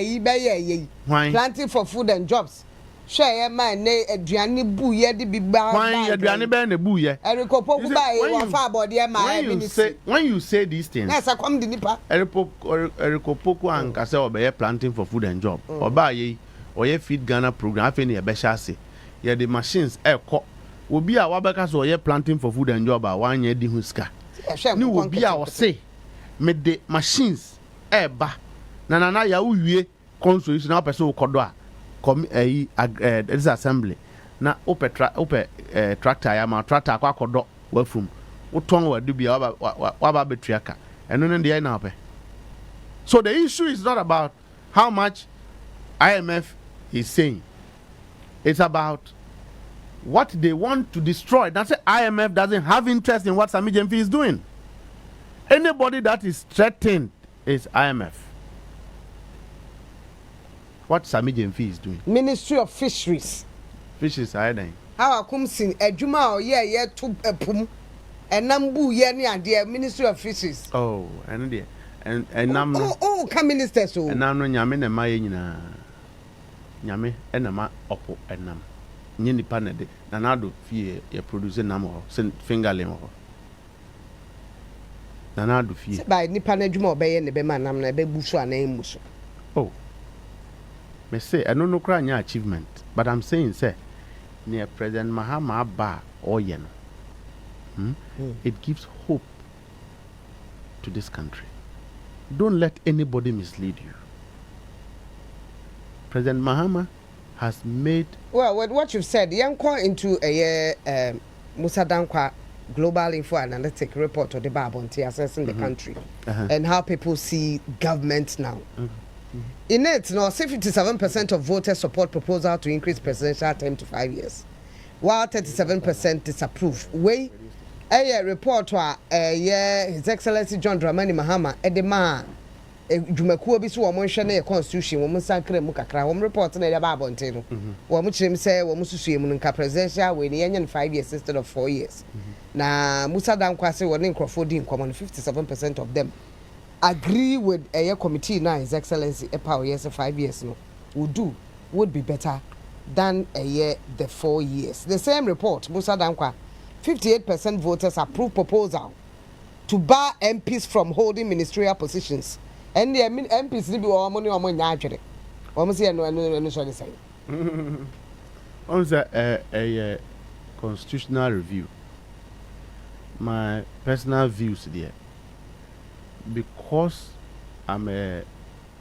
Planting for food and jobs. Share my name. Adriani Buye di Biba. Why Adriani Ben the Buye? When you say these things, yes, I come the Nipa. Eriko Poku and Kase Obeye planting for food and job. Obaye, Oye Feed Ghana program. Afeni Ebeshase. Yeah, the machines. Will be a Wabaka so Oye planting for food and job. 1 year di Huska. Ni will be our say. Made the machines ba na ya uwie constitution na person kodo a this assembly na tractor ya ma tractor akwa kodo wa from uton wa du bia wa ba betuaka eno ne dey na pe. So the issue is not about how much IMF is saying. It's about what they want to destroy. That's why IMF doesn't have interest in what Sammy Gyamfi is doing. Anybody that is threatened is IMF. What Sammy Gyamfi is doing. Ministry of Fisheries. Fisheries are dying. How come sin ejuma o ye to pum enambu ye ni ade Ministry of Fisheries. Oh, and there. And nam oh come minister so. And nam no nyame na ma ye nyina. Nyame na ma opo enam. Nye nipa na de. Na na do fie ye produce nam ho, fingerling ho. Nana do fie. By nipa na dwuma obeye ne be manam na be busu anan muso. Oh. Me say I don't know kra nya achievement, but I'm saying say near President Mahama ba oye no. It gives hope to this country. Don't let anybody mislead you. President Mahama has made well with what you've said, yanko into a Musa Dankwa Global Info Analytic report of the Babonti assessing the country and how people see government now. In it, now 57% of voters support proposal to increase presidential term to 5 years, while 37% disapprove. A report His Excellency John Dramani Mahama Edema Jumakuo bi so wo monhwe na constitution wo sankra mu kakra wo report na ya Babonti no wo mo kyerem say wo mususu mu nka presidential we ne yenye 5 years instead of 4 years. Na Musa Dankwa say wo ne nkrofo di nkomo 57% of them agree with a committee now His Excellency power yes 5 years no would be better than a year the 4 years. The same report Musa Dankwa 58% voters approve proposal to bar MPs from holding ministerial positions. And the MPs be money or money actually. Almost no so say. On a constitutional review. My personal views there. Because I'm a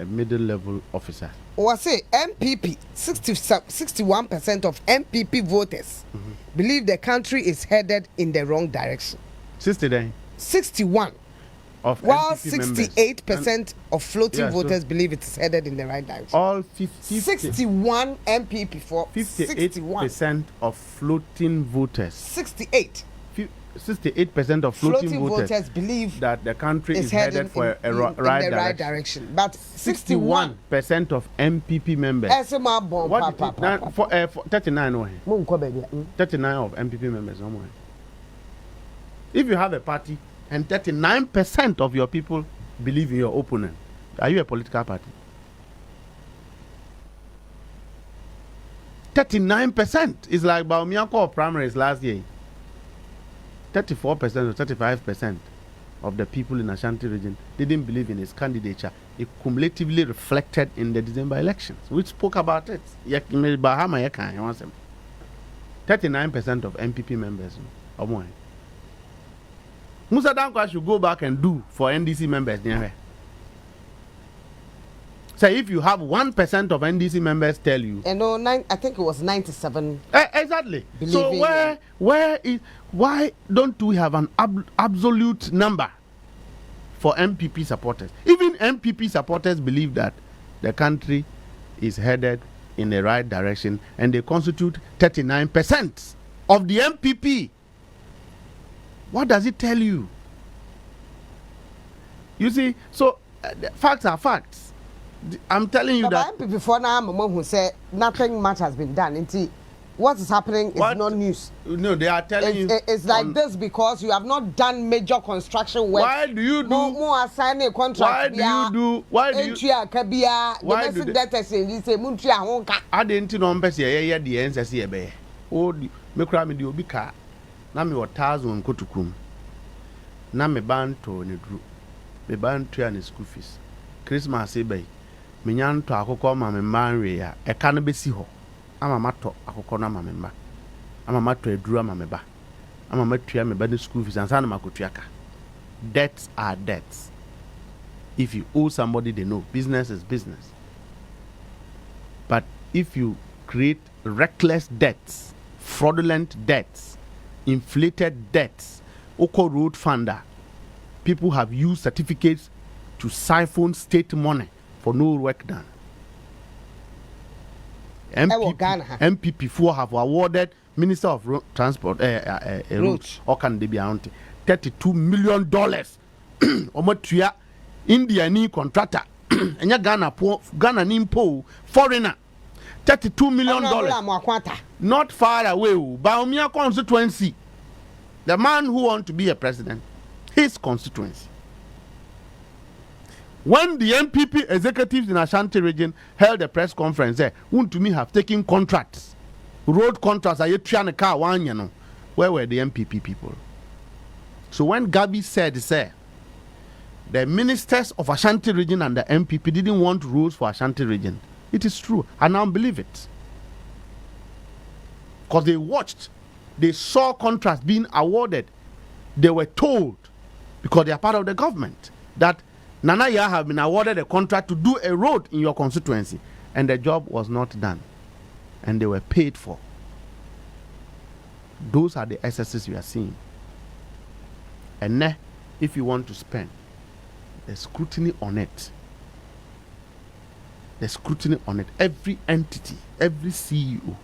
middle level officer. Or say MPP 61% of MPP voters believe the country is headed in the wrong direction. 60 day. 61. While 68% of floating voters believe it is headed in the right direction. All 61 MPP for 58% of floating voters. 68% of floating voters believe that the country is headed for a right direction. But 61% of MPP members. What 39 39 of MPP members. If you have a party and 39% of your people believe in your opponent, are you a political party? 39% is like Baumiako primaries last year. 34% or 35% of the people in Ashanti region didn't believe in his candidature. It cumulatively reflected in the December elections. We spoke about it. 39% of MPP members. Musa Dankwa should go back and do for NDC members. So if you have 1% of NDC members tell you, I think it was 97. Exactly. So why don't we have an absolute number for MPP supporters? Even MPP supporters believe that the country is headed in the right direction, and they constitute 39% of the MPP. What does it tell you? You see, so facts are facts. I'm telling you that. Before now, Mama who said nothing much has been done. What is happening is not news. No, they are telling you. It's like this because you have not done major construction work. Why do you do? More assigning a contract. Why do you? I didn't know the answer here. Oh, me cry me di obi ka. Na me watazo nkotukum. Na me banto ne dru. Me banto ya school fees. Christmas ebe. Me nyanto akoko ma me manwe ya. E ka no besi ho. Ama mato akoko na ma me mba. Ama mato edru ama me ba. Ama matua me ba ne school fees ansa na makotua ka. Debts are debts. If you owe somebody, they know business is business. But if you create reckless debts, fraudulent debts, inflated debts, Oko Road Funder, people have used certificates to siphon state money for no work done. MPP4 have awarded Minister of Transport, Roads, $32 million. Omotuya India ni contractor, enya Ghana ni impo foreigner. $32 million. Not far away, Baumia constituency. The man who wants to be a president, his constituency. When the MPP executives in Ashanti region held a press conference there, who to me have taken contracts, road contracts, where were the MPP people? So when Gabi said, the ministers of Ashanti region and the MPP didn't want roads for Ashanti region, it is true. I now believe it. Because they watched, they saw contracts being awarded. They were told, because they are part of the government, that Nanaya have been awarded a contract to do a road in your constituency. And the job was not done. And they were paid for. Those are the excesses we are seeing. And if you want to spend, the scrutiny on it. The scrutiny on it. Every entity, every CEO,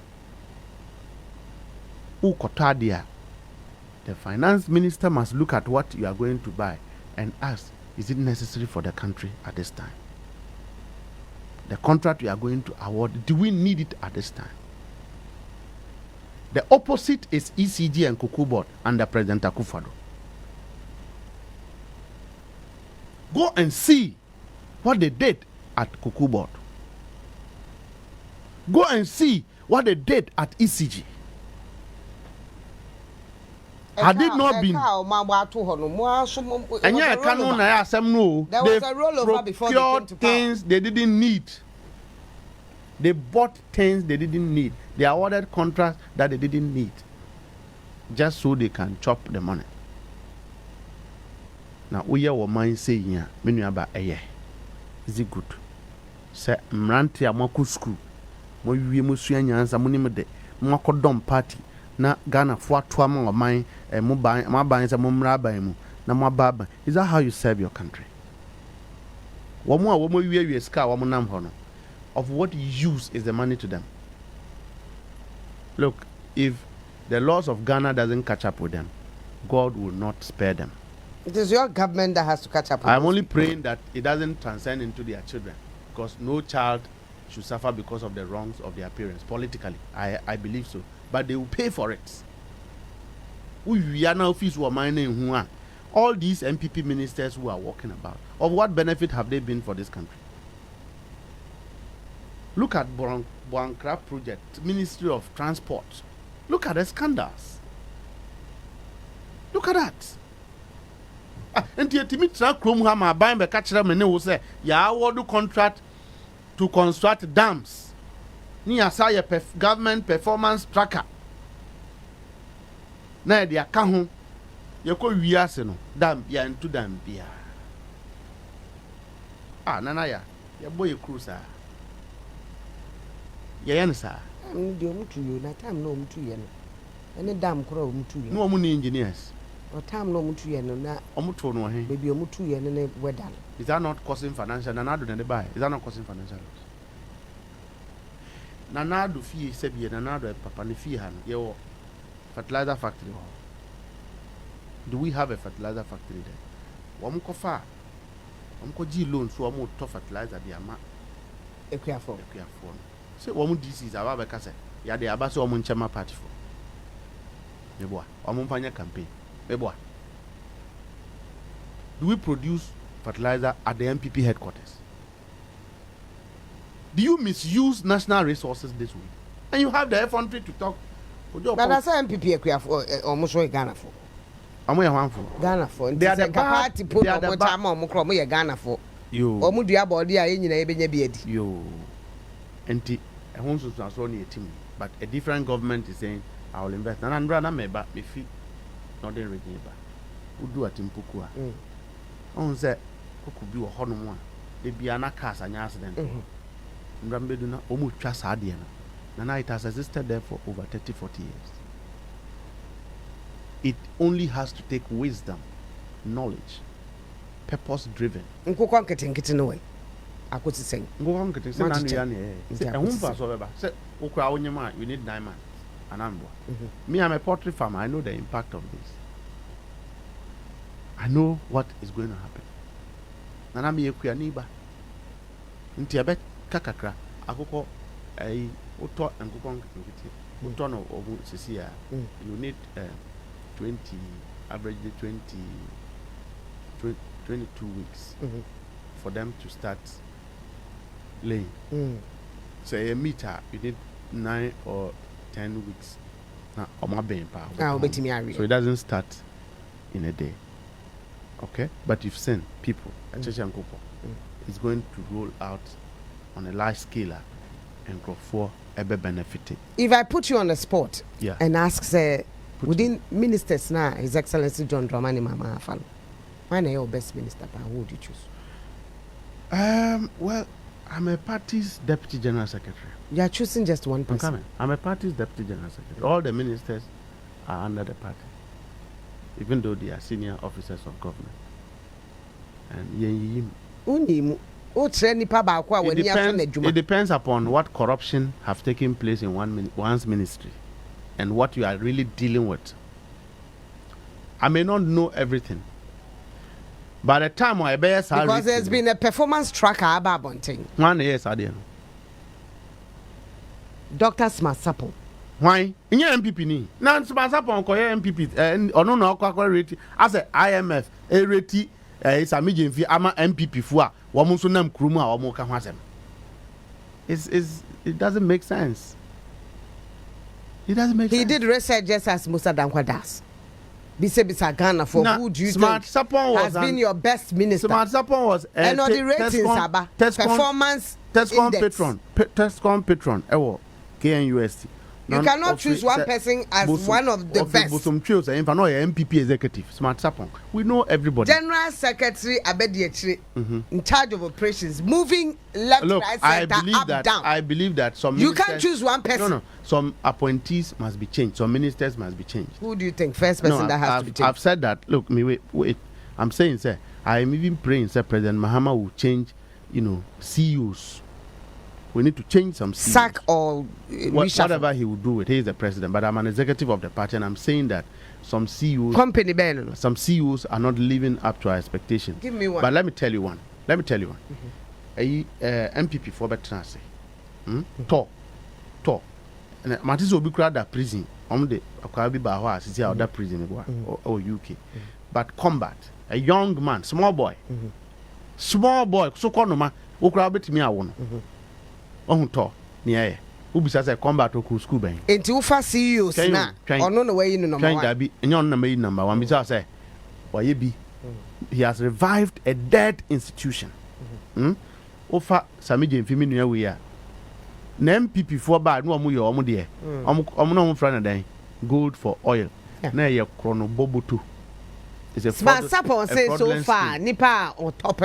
the finance minister must look at what you are going to buy and ask, is it necessary for the country at this time? The contract we are going to award, do we need it at this time? The opposite is ECG and Cocoa Board under President Akufo-Addo. Go and see what they did at Cocoa Board. Go and see what they did at ECG. Had it not been, there was a rollover before they came to things they didn't need. They bought things they didn't need. They awarded contracts that they didn't need, just so they can chop the money. Now we are mind saying, many about a year. Is it good? Say, Mranti Amaku school. Mo wi musuya nyansa mo nimde mo akodom party na Ghana fo atoama o man mo ban ma ban se mo mra ban mu Is that how you serve your country? Of what use is the money to them? Look, if the laws of Ghana doesn't catch up with them, God will not spare them. It is your government that has to catch up with I'm only praying that it doesn't transcend into their children, because no child should suffer because of the wrongs of their parents politically. I believe so. But they will pay for it. We are now fees who are all these MPP ministers who are walking about, of what benefit have they been for this country? Look at Boankra project, Ministry of Transport. Look at the scandals. Look at that. And the Timitra Krumhama buying the catcher men will say, ya award contract to construct dams. Near Saya government performance tracker. Na dia ka ho ye ko wiase no dam ya ntu dam bia nana ya boy cruise ya yan sa ndi o mutu yo na time no mutu ye no ene dam kro o mutu ye no mu ni engineers o time no mutu ye no na o mutu no he baby o mutu ye no ne weather. Is that not causing financial? Nanado na buy. Is that not causing financial loss? Nanado fee sebi nanado papa ne fee han ye wo fertilizer factory. Do we have a fertilizer factory there? Wamko fa. Wamko G loan so wamo to fertilizer be ama Ekuafo. Say wamu DC is aba ka say ya de aba so wamo nchema party for. Meboa. Wamo mfanya campaign. Meboa. Do we produce fertilizer at the MPP headquarters? Do you misuse national resources this way? And you have the effrontery to talk. But that's MPP Ekuafo almost Ghana for. Ghana for. They are the party put on what time on Mokromo Ghana for. You. Omudia body in a beard. You. Anti a home was only a team, but a different government is saying I will invest. And I'm rather maybe me feet not the region. Who do a timpukua? On that could be a honor. They be an acas and accident. Rambeduna Omu Chasadiana. And it has existed there for over 30-40 years. It only has to take wisdom, knowledge, purpose-driven. Nko getting away. I could say. Go getting say you need 9 months. And me, I'm a poultry farmer. I know the impact of this. I know what is going to happen. And I'm a neighbor. In Tibet, Kakakra, Akoko, Uto and Kukong, Utono of Cecilia. You need 22 weeks for them to start laying. So a meter, you need 9 or 10 weeks. So it doesn't start in a day. Okay? But you've seen people, it's going to roll out on a large scale and go for ever benefiting. If I put you on the spot and ask, say, within ministers now, His Excellency John Dramani Mama Afalo, when are your best minister? Who would you choose? Well, I'm a party's deputy general secretary. You are choosing just one person. I'm a party's deputy general secretary. All the ministers are under the party, even though they are senior officers of government. And it depends upon what corruption have taken place in one's ministry and what you are really dealing with. I may not know everything. By the time I bear because there's been a performance tracker about Bonting. 1 year, I didn't. Dr. Smasapo. Why? In your MPP ni. Now Smasapo on MPP and or no rate as a IMF a rate Sammy Gyamfi ama MPP fua woman so nam kruma or mo ka hwasem. It doesn't make sense. It doesn't make sense. He did research just as Musa Dankwa does. Bisa Ghana for who do you think has been your best minister? Smart Sapon was and on the ratings performance Tescom patron KNUST. You cannot choose one person as one of the best. MPP executive, Smart Sapon. We know everybody. General Secretary Abediachiri in charge of operations, moving left, right, center, up, down. I believe that some you can't choose one person. No. Some appointees must be changed. Some ministers must be changed. Who do you think first person that has to be changed? I've said that. Look, wait. I'm saying, sir, I am even praying, sir, President Mahama will change, CEOs. We need to change some CEOs. Sack or whatever he will do he is the president. But I'm an executive of the party, and I'm saying that some CEOs, some CEOs are not living up to our expectations. Give me one. But let me tell you one. MPP for better say. Talk. And Martis will be crowded at prison. The Akabi Bawa is the prison or UK. But combat a young man, small boy, so called man, who crowd me. I want. Talk near. Who besides a combat or school bank? Into fast CEOs now. Or no way in the number one. And your number one. Besides, say, why you be? He has revived a dead institution. Ofa Sammy Gyamfi we are. Na MPP for bad no amu ye omu de. Omu no friend dan gold for oil. Na ye krono boboto. It's a so far nipa on top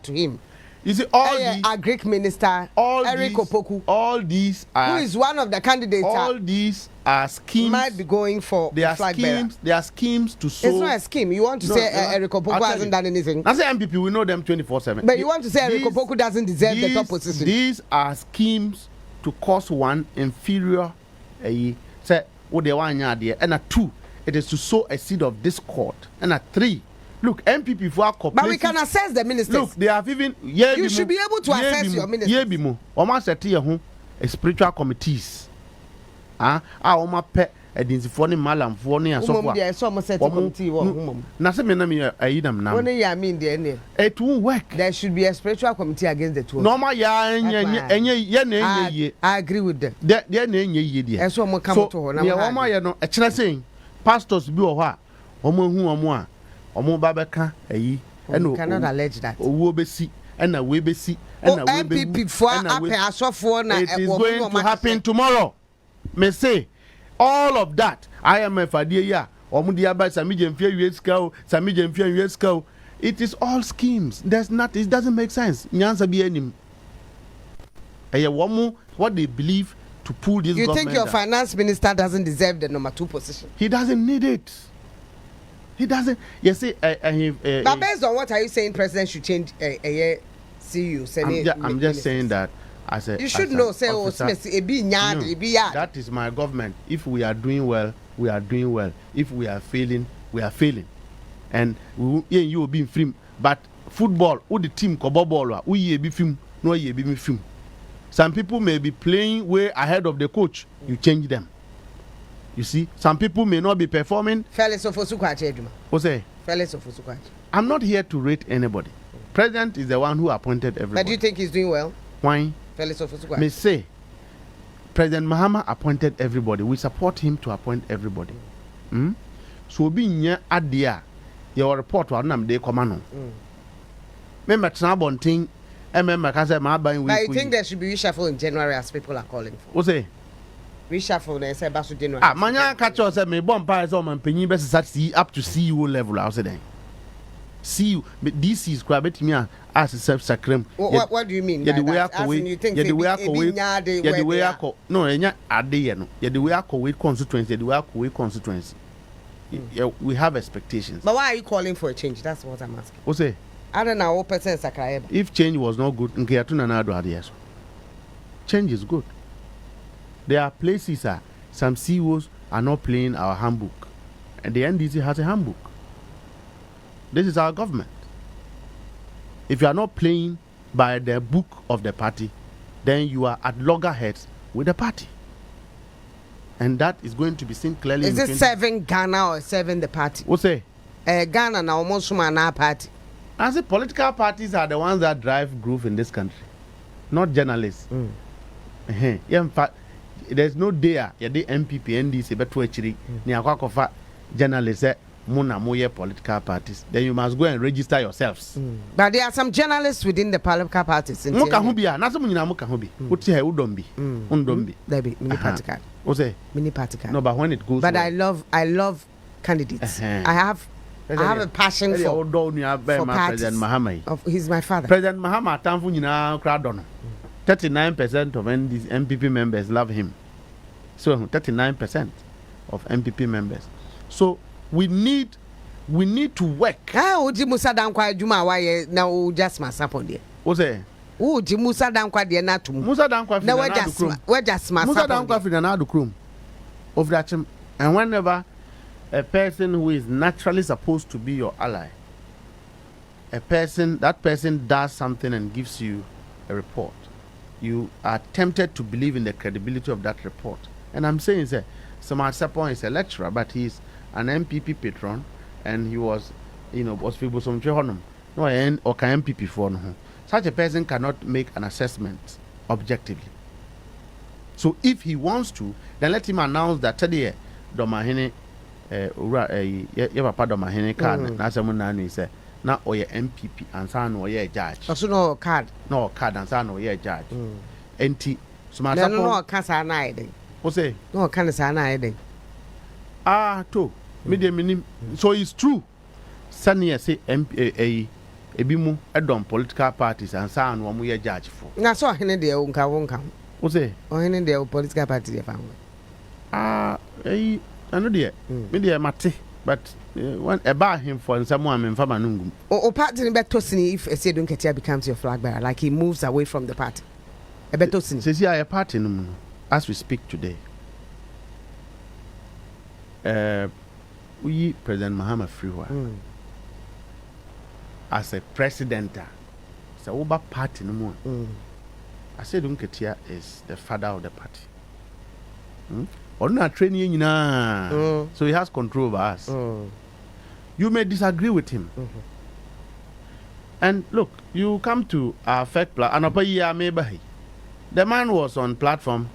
to him. You see all Greek minister Eric Opoku. All these are who is one of the candidates. All these are schemes. Might be going for flag bearer. They are schemes to sow. It's not a scheme. You want to say Eric Opoku hasn't done anything? I say MPP, we know them 24/7. But you want to say Eric Opoku doesn't deserve the top position? These are schemes to cause one inferior. Say what they want there, and a two, it is to sow a seed of discord, and a three. Look, MPP for our but we can assess the ministers. Look, they have even you should be able to assess your ministers. Almost at a spiritual committees. Oma pet a dinsiphone malam for near so far. Nothing I them now. Only I mean the it won't work. There should be a spiritual committee against the two. No, I agree with them. Their name ye. And so come to her. No, a china saying pastors be or what? Omo Babaka, and you cannot allege that. Wobesi and a Webesi and a MPP for it is going to happen tomorrow. May say all of that. IMF idea, Omudia by Sammy Gyamfi. It is all schemes. There's not. It doesn't make sense. Nyansa be any. What they believe to pull this. You think your finance minister doesn't deserve the number 2 position? He doesn't need it. He doesn't. You see, but based on what are you saying, President should change a CEO? I'm just saying that as a. You should know. Say, that is my government. If we are doing well, we are doing well. If we are failing, we are failing. And you will be free. But football, who the team kobo ball, we be film, no ye be film. Some people may be playing way ahead of the coach. You change them. You see, some people may not be performing. I'm not here to rate anybody. President is the one who appointed everybody. But do you think he's doing well? Why? May say, President Mahama appointed everybody. We support him to appoint everybody. So being near Adia, your report will not be command. Remember, Trabonting, but you think there should be reshuffle in January as people are calling for? What's it? Reshuffle, they say back to January. Manya catch us at me bomb pies on my penny best up to CEO level. I said, see you, but this is quite bit me as a self sacrum. What do you mean? Yeah, the way I call it, the way I call it, the way I call no, a day, no, the way I call it constituency, the way I call it constituency. We have expectations. But why are you calling for a change? That's what I'm asking. What's it? I don't know what percent Sakrayeba. If change was not good, change is good. There are places some CEOs are not playing our handbook, and the NDC has a handbook. This is our government. If you are not playing by the book of the party, then you are at loggerheads with the party, and that is going to be seen clearly. Is it serving Ghana or serving the party? What's it? Ghana now almost our party. I say political parties are the ones that drive growth in this country, not journalists. Yeah, in fact, there's no there. Yeah, the MPP, NDC, but to actually, journalists, moye political parties. Then you must go and register yourselves. But there are some journalists within the political parties. Muka hubia, nasa munyina muka hubi. Uti he udombi, undombi. There be mini party card. Ose mini party card. No, but when it goes. But well, I love candidates. I have a passion for President Mahama. He's my father. President Mahama, Tanfu Nina Cradon. 39% of MPP members love him. So 39% of MPP members. So we need we need to work. Uji Musa Dankwa Juma why now just my support there. What's it? Uji Musa Dankwa dear Natum. Musa Dankwa no, we're just my Musa Dankwa in another room of that. And whenever a person who is naturally supposed to be your ally, that person does something and gives you a report, you are tempted to believe in the credibility of that report. And I'm saying, sir, Sammy Gyamfi is a lecturer, but he's an MPP patron, and he was, was people some no or can MPP for no. Such a person cannot make an assessment objectively. So if he wants to, then let him announce that today, Domahene, papa Domahene card, na someone nani say. Na oye MPP and san oye judge. Also no card. No card and san oye judge. Enti Smart no kasa na ide. O say no kan sa na ide. To me de minim. So it's true. Sani say MP ebimu edom political parties and san wo mo ye judge for. Na so hene de wonka wonka. O say o hene de political party de fa. Ano de me de mate but when about him for someone in Famanungum. Or party in Betosini if a Sedun Ketia becomes your flag bearer, like he moves away from the party. A Betosini says, yeah, a party as we speak today. We President Muhammad Freewa as a president, so over party no more. I said Unketia is the father of the party. Or not training so he has control over us. You may disagree with him. And look, you come to our fact maybe the man was on platform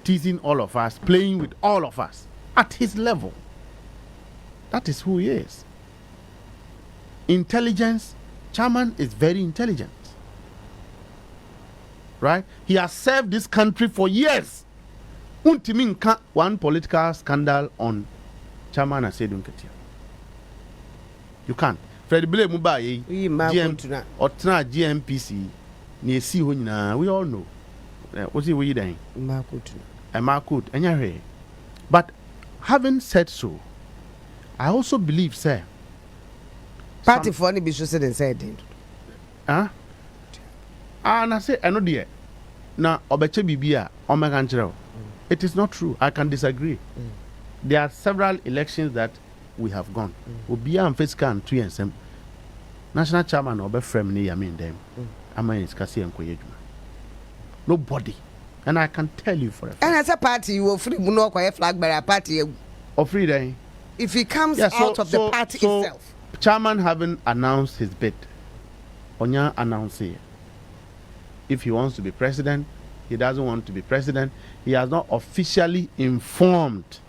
teasing all of us, playing with all of us at his level. That is who he is. Intelligence, chairman is very intelligent. Right? He has served this country for years. Untiminka one political scandal on chairman Asedun Ketia. You can't. Fred Bile Mubaye, GM, or Tna GMPC, near C. We all know. What's he we doing? Markut, and but having said so, I also believe, sir. Party for any business and said, and I say, I know dear. Now, Obeche Bibia, Omeganchero. It is not true. I can disagree. There are several elections that we have gone. Obia and Fesca and 2 and some national chairman or befriend me, I mean them. I mean, it's Cassie and Koyejuma. Nobody. And I can tell you for a fact. And as a party, you will free Muno Koye flag by a party. Or free day. If he comes out of the party itself. Chairman haven't announced his bid. Onya announce it. If he wants to be president, he doesn't want to be president. He has not officially informed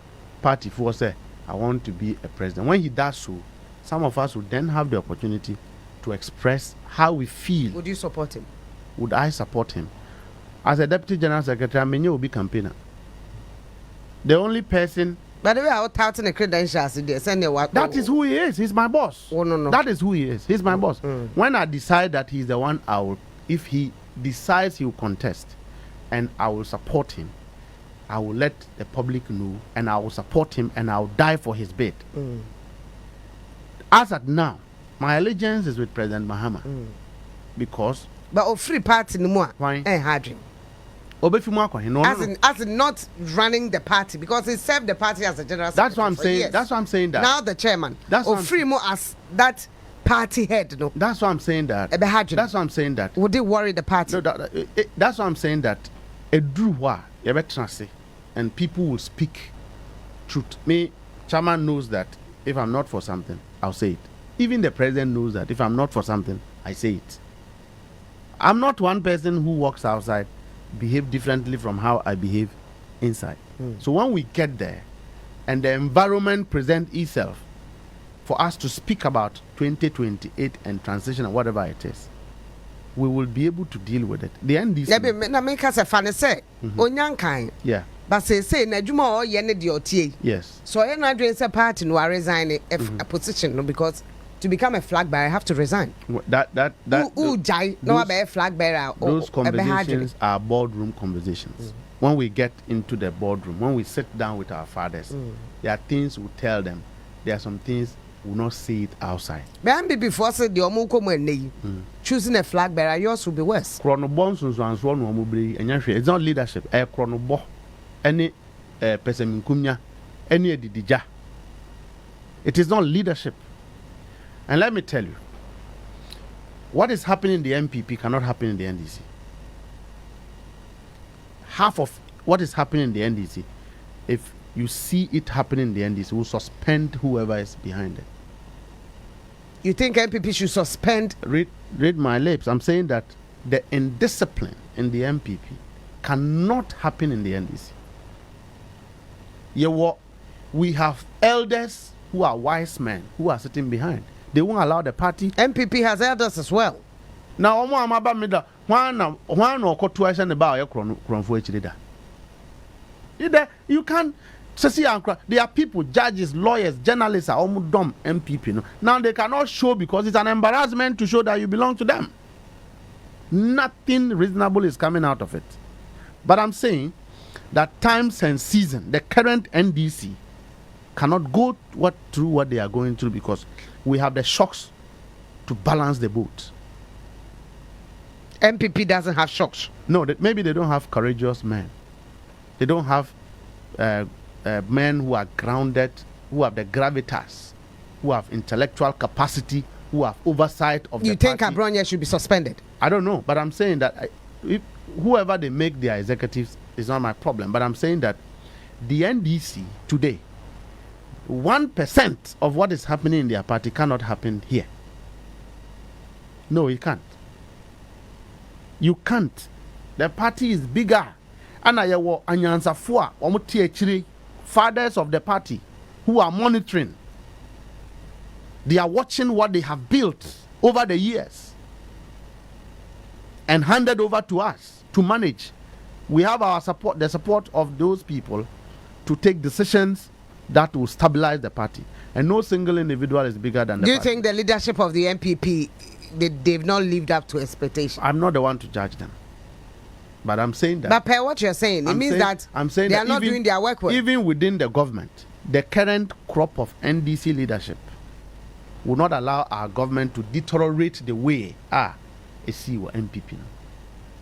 party for say, I want to be a president. When he does so, some of us would then have the opportunity to express how we feel. Would you support him? Would I support him? As a deputy general secretary, I mean, you will be campaigner. The only person. By the way, I'll tout in the credentials. That is who he is. He's my boss. Oh, no. That is who he is. He's my boss. When I decide that he's the one, if he decides he will contest, and I will support him, I will let the public know, and I will support him, and I will die for his bid. As at now, my allegiance is with President Mahama. Because. But a free party no more. Why? As in not running the party, because he served the party as a general secretary. That's what I'm saying. That's what I'm saying. That now the chairman. That's or free more as that party head. No. That's what I'm saying. That. That's what I'm saying. That. Would it worry the party? No, that's what I'm saying. That. A druwa say, and people will speak truth. Me, chairman knows that if I'm not for something, I'll say it. Even the president knows that if I'm not for something, I say it. I'm not one person who walks outside, behave differently from how I behave inside. So when we get there, and the environment presents itself for us to speak about 2028 and transition and whatever it is, we will be able to deal with it. The NDC. Yeah. But say na juma o ye ne de otie. Yes. So you know say party no resign a position, no, because to become a flag bearer I have to resign. That who jai no be a flag bearer. Those conversations are boardroom conversations. When we get into the boardroom, when we sit down with our fathers, there are things we tell them. There are some things will not say it outside. Maybe before said the Omuko choosing a flag bearer, yours will be worse. Chronobons and so on, it's not leadership. A chronobo, any person kumya, any didija. It is not leadership. And let me tell you, what is happening in the MPP cannot happen in the NDC. Half of what is happening in the NDC, if you see it happening in the NDC, will suspend whoever is behind it. You think MPP should suspend? Read my lips. I'm saying that the indiscipline in the MPP cannot happen in the NDC. We have elders who are wise men who are sitting behind. They won't allow the party. MPP has elders as well. Now, you can't see. There are people, judges, lawyers, journalists are almost dumb MPP. Now they cannot show because it's an embarrassment to show that you belong to them. Nothing reasonable is coming out of it. But I'm saying that times and season, the current NDC cannot go through what they are going through because we have the shocks to balance the boat. MPP doesn't have shocks. No, maybe they don't have courageous men. They don't have men who are grounded, who have the gravitas, who have intellectual capacity, who have oversight of the party. You think Abronya should be suspended? I don't know, but I'm saying that whoever they make their executives is not my problem. But I'm saying that the NDC today, 1% of what is happening in their party cannot happen here. No, it can't. You can't. The party is bigger. And I will anyansa four fathers of the party who are monitoring. They are watching what they have built over the years and handed over to us to manage. We have our support, the support of those people to take decisions that will stabilize the party. And no single individual is bigger than the party. Do you think the leadership of the MPP, they've not lived up to expectations? I'm not the one to judge them. But I'm saying that. But per what you're saying, it means that they are not doing their work well. Even within the government, the current crop of NDC leadership will not allow our government to deteriorate the way see what MPP.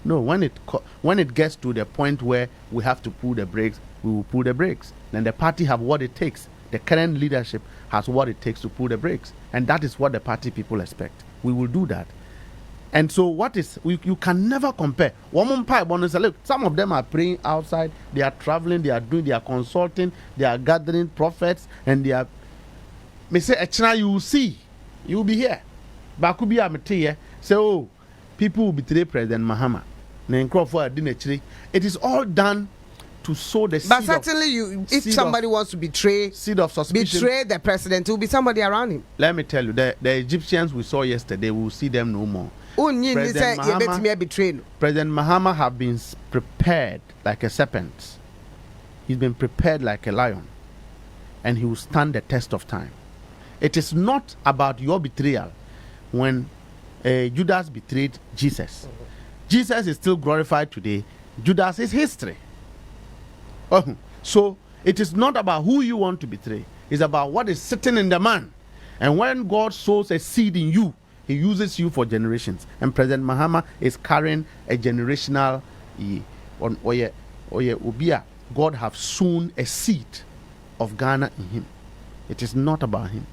No, when it gets to the point where we have to pull the brakes, we will pull the brakes. Then the party have what it takes. The current leadership has what it takes to pull the brakes, and that is what the party people expect. We will do that. And so you can never compare. Look, some of them are praying outside, they are traveling, they are consulting, they are gathering prophets, and they are. Me say, Echna, you will see, you will be here. Bakubi Amete say, oh, people will betray President Mahama. It is all done to sow the seed. But certainly, if somebody wants to betray the president, it will be somebody around him. Let me tell you, the Egyptians we saw yesterday, we will see them no more. President Mahama have been prepared like a serpent. He's been prepared like a lion, and he will stand the test of time. It is not about your betrayal. When Judas betrayed Jesus, Jesus is still glorified today. Judas is history. So it is not about who you want to betray. It's about what is sitting in the man. And when God sows a seed in you, he uses you for generations. And President Mahama is carrying a generational God have sown a seed of Ghana in him. It is not about him.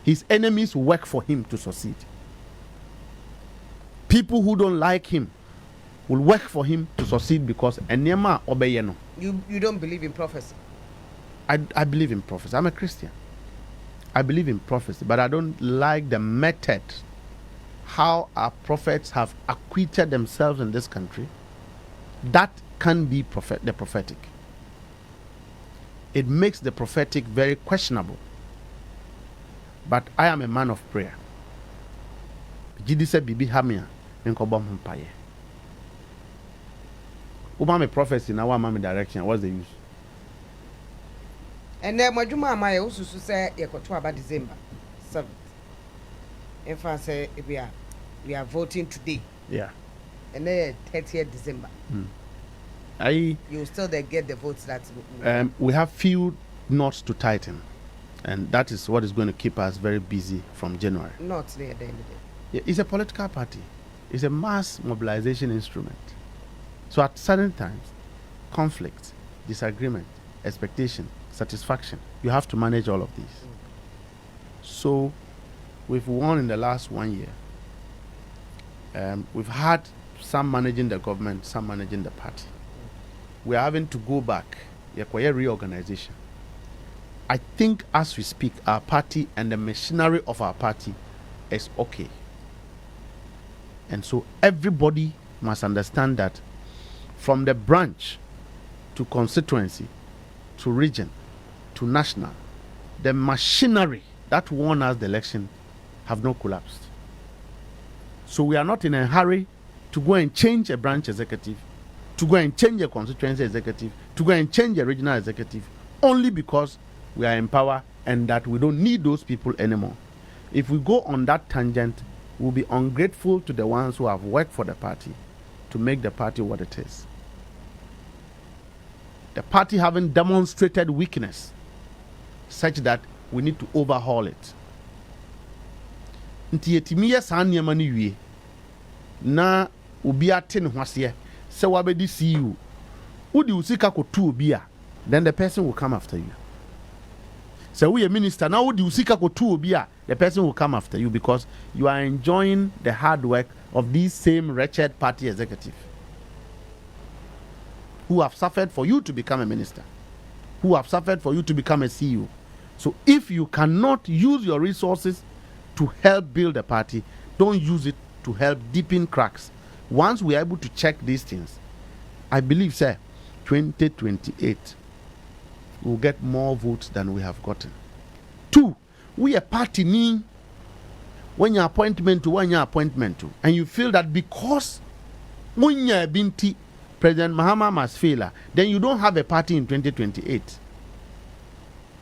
His enemies work for him to succeed. People who don't like him will work for him to succeed because Enyema obeyeno. You don't believe in prophecy? I believe in prophecy. I'm a Christian. I believe in prophecy, but I don't like the method how our prophets have acquitted themselves in this country. That can be the prophetic. It makes the prophetic very questionable. But I am a man of prayer. Jidise bibi hamia nkobom mpaye. Uma me prophecy na wa ma me direction. What's the use? And then Majuma Maya also say you got to about December 7th. If I say we are voting today. Yeah. And then 30th December. You still get the votes that we have few knots to tighten. And that is what is going to keep us very busy from January. Not there, then. Yeah, it's a political party. It's a mass mobilization instrument. So at certain times, conflict, disagreement, expectation, satisfaction, you have to manage all of these. So we've won in the last 1 year. We've had some managing the government, some managing the party. We are having to go back. Reorganization. I think as we speak, our party and the machinery of our party is okay. And so everybody must understand that from the branch to constituency to region to national, the machinery that won us the election have not collapsed. So we are not in a hurry to go and change a branch executive, to go and change a constituency executive, to go and change a regional executive, only because we are in power and that we don't need those people anymore. If we go on that tangent, we'll be ungrateful to the ones who have worked for the party to make the party what it is. The party having demonstrated weakness such that we need to overhaul it. Nti yetimi ye saa nneɛma no wie na obi ate ne ho aseɛ sɛ wabɛdi CEO wodi usika kotu obi a, then the person will come after you. So we a minister now wodi usika kotu obi a, the person will come after you because you are enjoying the hard work of these same wretched party executive who have suffered for you to become a minister, who have suffered for you to become a CEO. So if you cannot use your resources to help build a party, don't use it to help deepen cracks. Once we are able to check these things, I believe, sir, 2028 we'll get more votes than we have gotten. 2, we a party need when your appointment to and you feel that because when you're binti President Mahama must fail, then you don't have a party in 2028.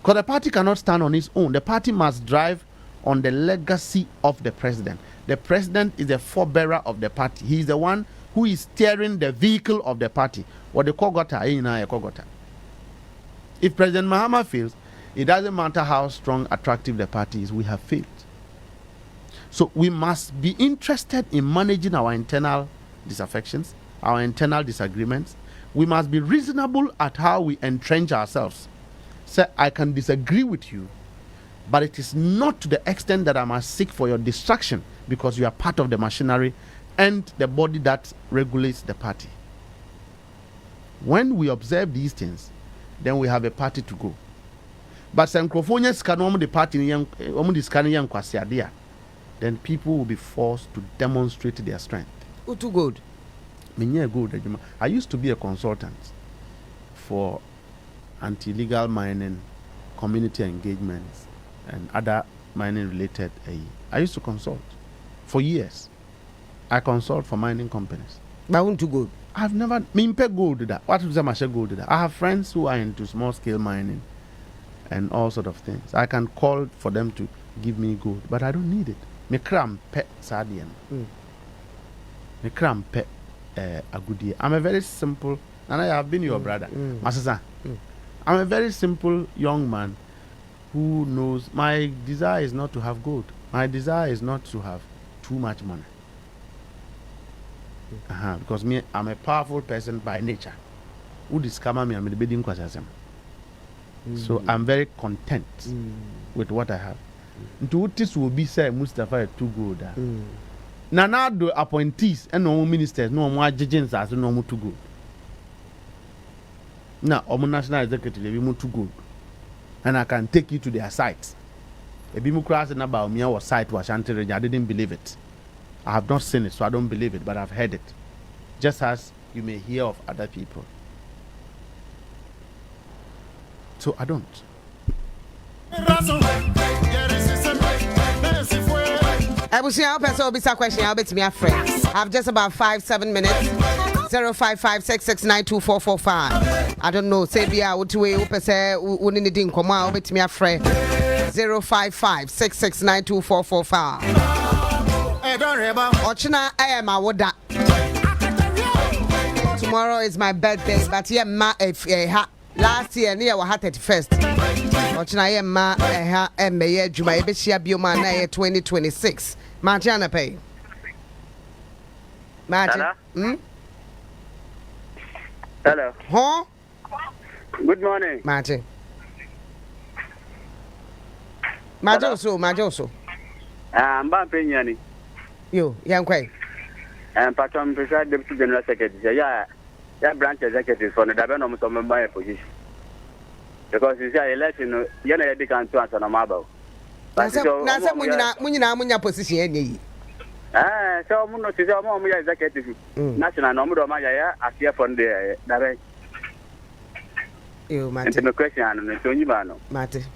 Because the party cannot stand on its own. The party must drive on the legacy of the president. The president is the forebearer of the party. He is the one who is steering the vehicle of the party. What the Kogota. If President Mahama fails, it doesn't matter how strong, attractive the party is, we have failed. So we must be interested in managing our internal disaffections, our internal disagreements. We must be reasonable at how we entrench ourselves. Say, I can disagree with you, but it is not to the extent that I must seek for your destruction because you are part of the machinery and the body that regulates the party. When we observe these things, then we have a party to go. But the party, then people will be forced to demonstrate their strength. Who too good? I used to be a consultant for anti-illegal mining, community engagements, and other mining-related. I used to consult for years. I consult for mining companies. But who too good? I've never pay gold that. What is gold that? I have friends who are into small-scale mining and all sort of things. I can call for them to give me gold, but I don't need it. Me cram pet sadian. Me cram pet a good year. I'm a very simple, and I have been your brother, Masasa. I'm a very simple young man who knows my desire is not to have gold. My desire is not to have too much money. Because me, I'm a powerful person by nature. Who discover me, I'm the bidding kwasasem. So I'm very content with what I have. To this will be said, Mustapha too good. Now the appointees and no ministers, no more judges as no more too good. Now, our national executive, we more too good. And I can take you to their sites. A Bimukras and about me, our site was Shanti. I didn't believe it. I have not seen it, so I don't believe it, but I've heard it. Just as you may hear of other people. So I don't. I will see how person will be some question. I'll bet me a friend. I have just about 5-7 minutes. 05566924445. I don't know. Say be out to way. Say we need to come out. Bet me a friend. 05566924445. Ochina, I am a woda. Tomorrow is my birthday, but yeah, last year near we had 31st. Ochina ye ma eha emeye adwuma ye behia bioma na ye 2026. Machi anapay. Machi. Hello. Huh? Good morning. Machi. Majoso. Mba Penyani. Yo, yankwai. Patron President Deputy General Secretary. Yeah, branch executive for the Dabeno Musoma position. Because you say election, you know, they can't answer no matter. Nasa munya position any. So Muno is a more executive. National number of Maya, I fear from the Dabe. You, Mate. The question, and so you know. Mate.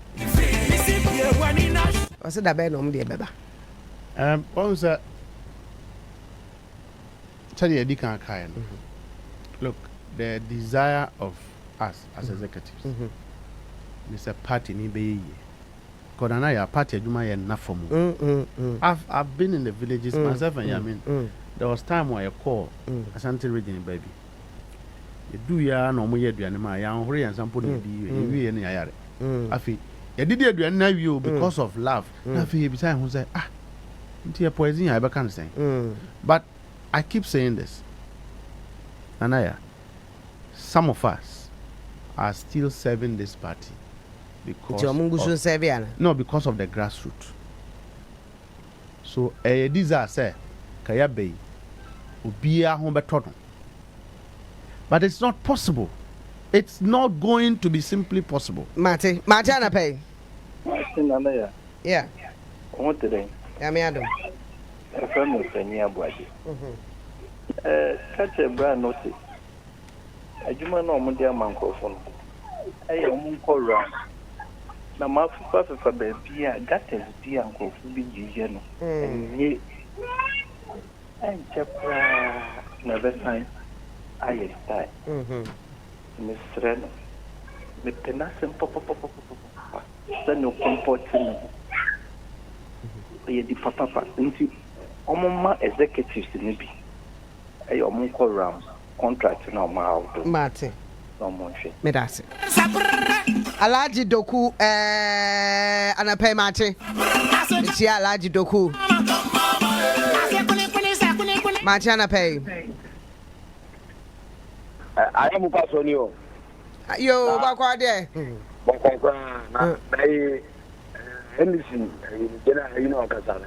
What's the Dabeno, dear Baba? What was that? Tell you, Dick Look, the desire of us as executives is a party in the because I a party adwuma ye na for mu. I've been in the villages myself and I mean there was time where I call Ashanti region baby. You do ya no mo ye aduane ma ya hore yan sample na di we na yare. Afi ye did aduane na wi o because of love. Na afi be say who say nti poison ya be kan say. But I keep saying this. Anaya, some of us are still serving this party because of the grassroots. So these are say kaya bay ubia home betono. But it's not possible. It's not going to be simply possible. Mate ana pay. Anaya. Yeah. What today? Yeah, me ado. From Boadu. Catch a brand notice. A human normal dear microphone. I am round. Now, my father for the beer, got a dear uncle who be general. And ye, and chapter never sign. I style. Miss Reno. The penassen papa. Then no comfort. The papa. Omoma executives in be a omunko rounds contract no ma Mate no monche medase Alaji Doku anapay mate ti Alaji Doku mate anapay I am pasonio yo bakwa de bakwa na dai anything you know kasana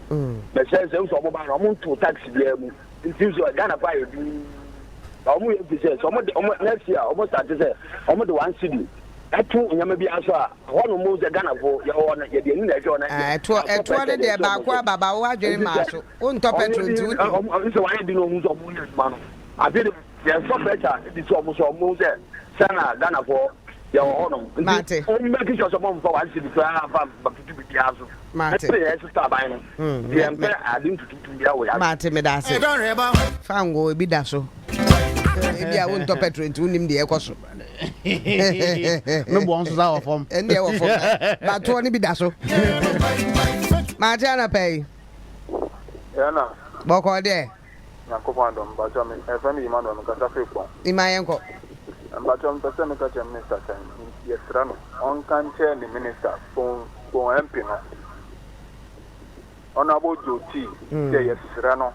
but say so mo ba no to taxi bia mu nti so Ghana pa you omo you say so omo next year omo start say omo the one city etu nyama bia so a hono mo ze Ghana fo ye ho na ye de ni na ejo na etu de bakwa baba wo adwere ma so on top petrol nti omo so why di no mu so mo yes ma no abi de so better di so mo say sana Ghana fo ya hono mate o make sure so mo for one city fa tutu bi aso mate yes start by no the emperor adin tutu bi awo ya mate me da se fango ebi da so ebi a won to petrol nti unim de ekoso no bon so za ofom ende e ofom ba to ni bi da so mate ana pay yana boko de yakopando mbacho me FM imano me kasa fepo imayenko mbacho mpese me kacha minister tan yesra no on kan chair the minister for MP no ona bo joti say yesra no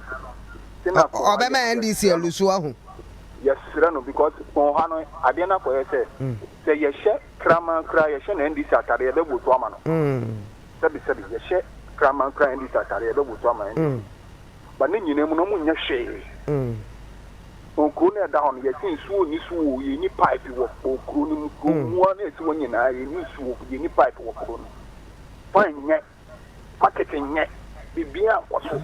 tina ko obema NDC elusu ahu yesra no because on ha no ade na ko say say yeshe krama kra yeshe na NDC atare e be boto ama no sabi yeshe krama kra NDC atare e be boto ama no ba ne nyine mu no mu nya hwe okru na da hono ye tin suo ni suo ye ni pipe wo okru ni mu na esi wo nyina ye ni suo ye ni pipe wo okru no fine nye marketing nye bibia kwaso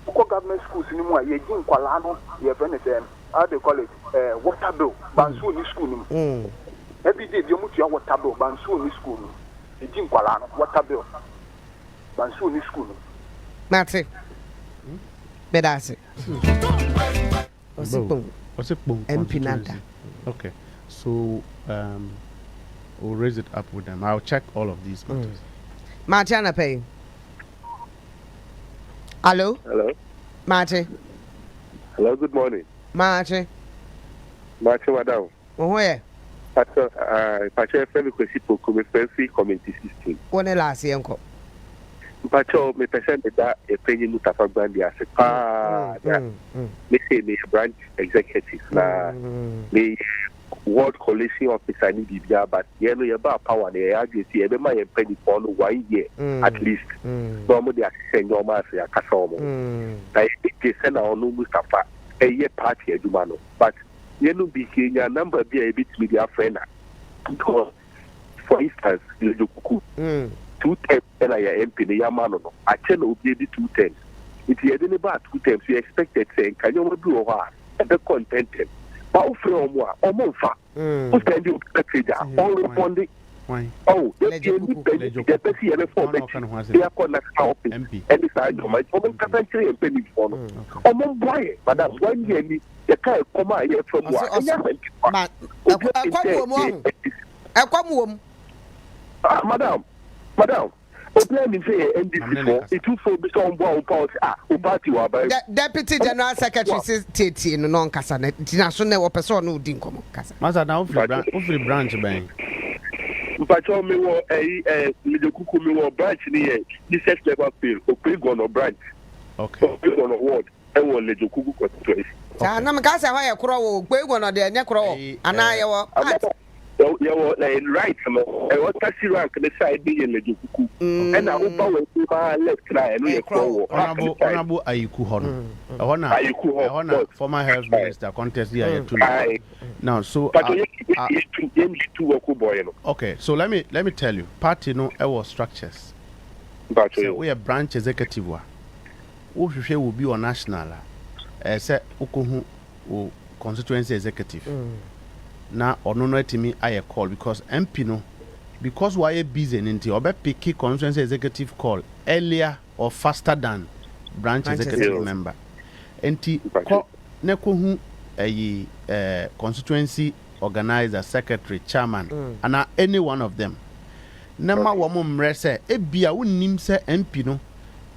ko government schools ni mu a ye gi nkwala no ye fe ne say how they call it water bill bansuo ni school ni every day bi omutua water bill bansuo ni school ni ye gi nkwala no water bill bansuo ni school no mate bedase Osipong Empinada. Okay, so we'll raise it up with them. I'll check all of these matters. Martiana pay. Hello? Hello? Marty. Hello, good morning. Marty. Marty, madam. Where? Pacho, friend, because people come free community system. One last year, uncle. Pacho, me present that a penny Mustapha Gbande as a me say me branch executive na me ward coalition officer ni bibia, but you know about power the agency every man penny for 1 year at least. No more they send your mass ya kasomo. Na they send our no Mustapha a year party edumano, but you know be Kenya number be a bit media friend because for instance you do 210 and I MP the Yamano. I tell you, be 210. If you had about 2 times, you expected saying, can you do a while? And the content. But from what? Or more far. Who can you expect all responding? Oh, the Bessie and the they are called MP. And it's I know my own country and penny for no. Or more why? But that's 1 year, the car come out here from what? Madam. Madam, let me say, NDC it will focus on one party. Party Deputy General Secretary says Titi no non Cassanet, National person who didn't come. Masa now free branch bank. But all me were a Kuku me were branch near this level field, or pig on a branch. Okay. On a ward, and will let you Kuku constituency. Namacasa, I crow, Quay one of the necro, and I right, I want to see rank the side being the Juku. And I hope I will left cry and we call Honorable Ayuku Honor, former health minister, contest here too. Now, so okay, so let me tell you, party no our structures. But we are branch executive. Who will be on national, say Ukuhu constituency executive. Na ono no etimi aye call because MP no because why busy nti obe pick constituency executive call earlier or faster than branch executive member enti ko ne ko hu constituency organizer secretary chairman and any one of them nama wo mo mre se e bia wonnim se MP no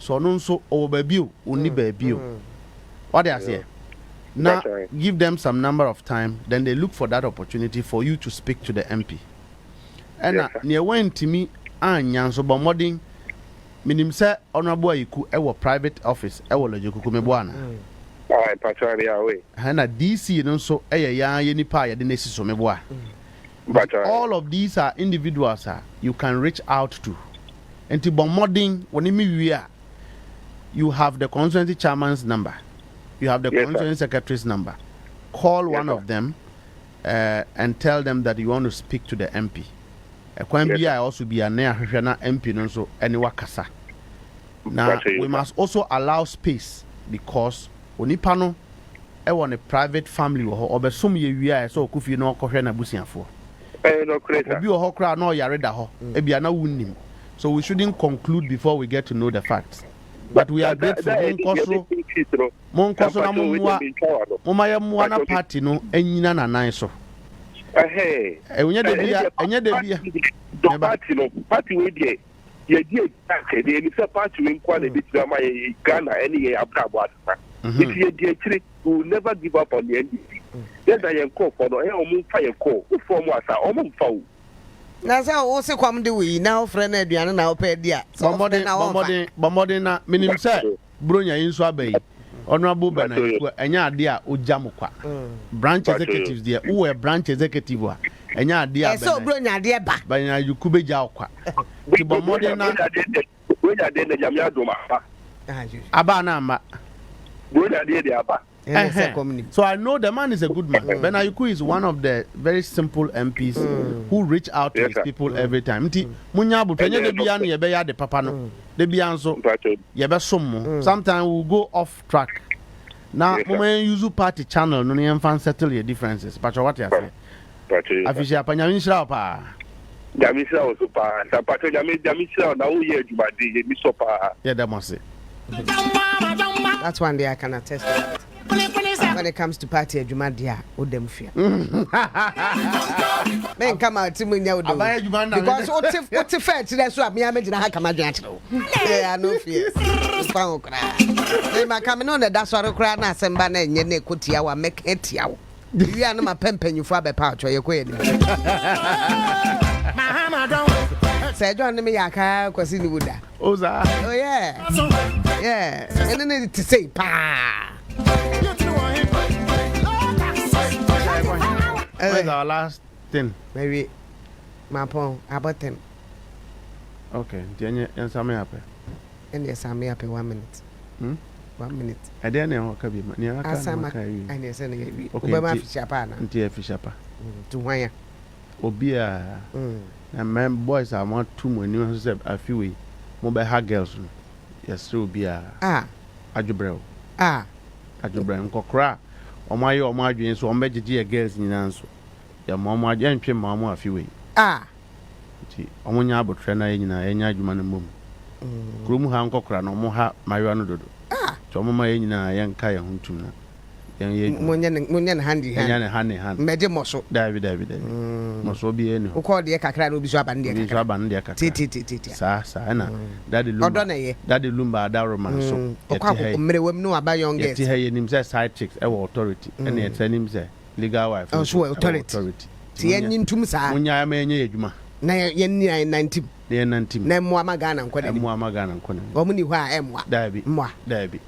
so no nso o ba bio oni ba bio what they say. Now, give them some number of time, then they look for that opportunity for you to speak to the MP. And near when to me, so by modding, minim say honorable Iku, our private office, our Lojukumebwana. Alright, Patrani away. And a DC and so a ya pie, the next someboa. But all of these are individuals you can reach out to. And to modding, when you have the constituency chairman's number. You have the constituency secretary's number. Call one of them and tell them that you want to speak to the MP. I also be a MP so anywhere kasa. Now we must also allow space because onipano want a private family or be some ye so kufi no kohwe na busiafo. No crazy. Obi o hokra no yare da ho. E bia na wunnim. So we shouldn't conclude before we get to know the facts. But we are grateful. Monkoso na mumaya muana party no enyina na nan so. Enye de bia. Party we dey. Ye dey dey ni say party we kwa na bit na my Ghana any ye abrabo asa. If you dey three, we will never give up on the NDC. Yes, I am call for no e o mu fa ye call. Who form asa o mu fa o. Na say o se kwam de we na friend aduane na o pe dia. Bomodin na minim say bronya yin so abai. Honorable Bana enya ade a ojam kwa. Branch executives there who were branch executive wa. Enya ade a so bronya ade ba. Bana yukubeja kwa. Ti bomodin na we ya de na jam ya do ma. Aba na ma. Bronya de aba. So I know the man is a good man. Ben Ayuku is one of the very simple MPs who reach out to his people every time. Munyabu penye de bia no ye be ya de papa no. De bia nso ye be som. Sometimes we go off track. Now we use party channel no ye fan settle your differences. But what you say? Afisha panya minshira pa. Jamisa also pa. Sa pato jamisa na wo ye adwumade ye mi so pa. Yeah, that must say. That's one day I can attest to that. When it comes to party Jumadia, Udem fear. Men come out to me now because what's fair to that's what me I imagine I come out. Yeah, no fear. They might come on that's what I cry now, Sembana, and Yene Kutia, make it yaw. We are no my pempen for a pouch or your queen. Say, John, me a car, Quasini Wooda. Oh, Yeah. Yeah. And then need to say, pa. Where's our last thing? Maybe my pong about 10. Okay, then you Sammy happy. And yes, I'm happy 1 minute. 1 minute. I didn't know what could be. I saw my and yes, and Obama Fishapana. Dear Fishapa. To wire. Obia. And men boys are more 2 million a few weeks. Mobile girls. Yes, so be a Ajubrel. Ajubrel Cocra. Or my dreams, or major girls in answer. Your mamma gentry mamma a few weeks. Omonya abotrena yina enya adwuma no mom krum ha nkokra no mo ha mariano dodo to mama yina yenka ye huntum na yen munya na handi enya ne hand mede moso david moso bi eni ho ko de kakra no bi so aban de kakra ti sa na daddy lumba adaro man so okwa mre wam no aba young girls ti ha yenim say side chicks e authority ene etenim say legal wife so authority ti yen ntum sa munya ma enye adwuma na yen 19 na 19 na mo amagana nkwane mo amagana nkwane wo mu ni hwa emwa dabi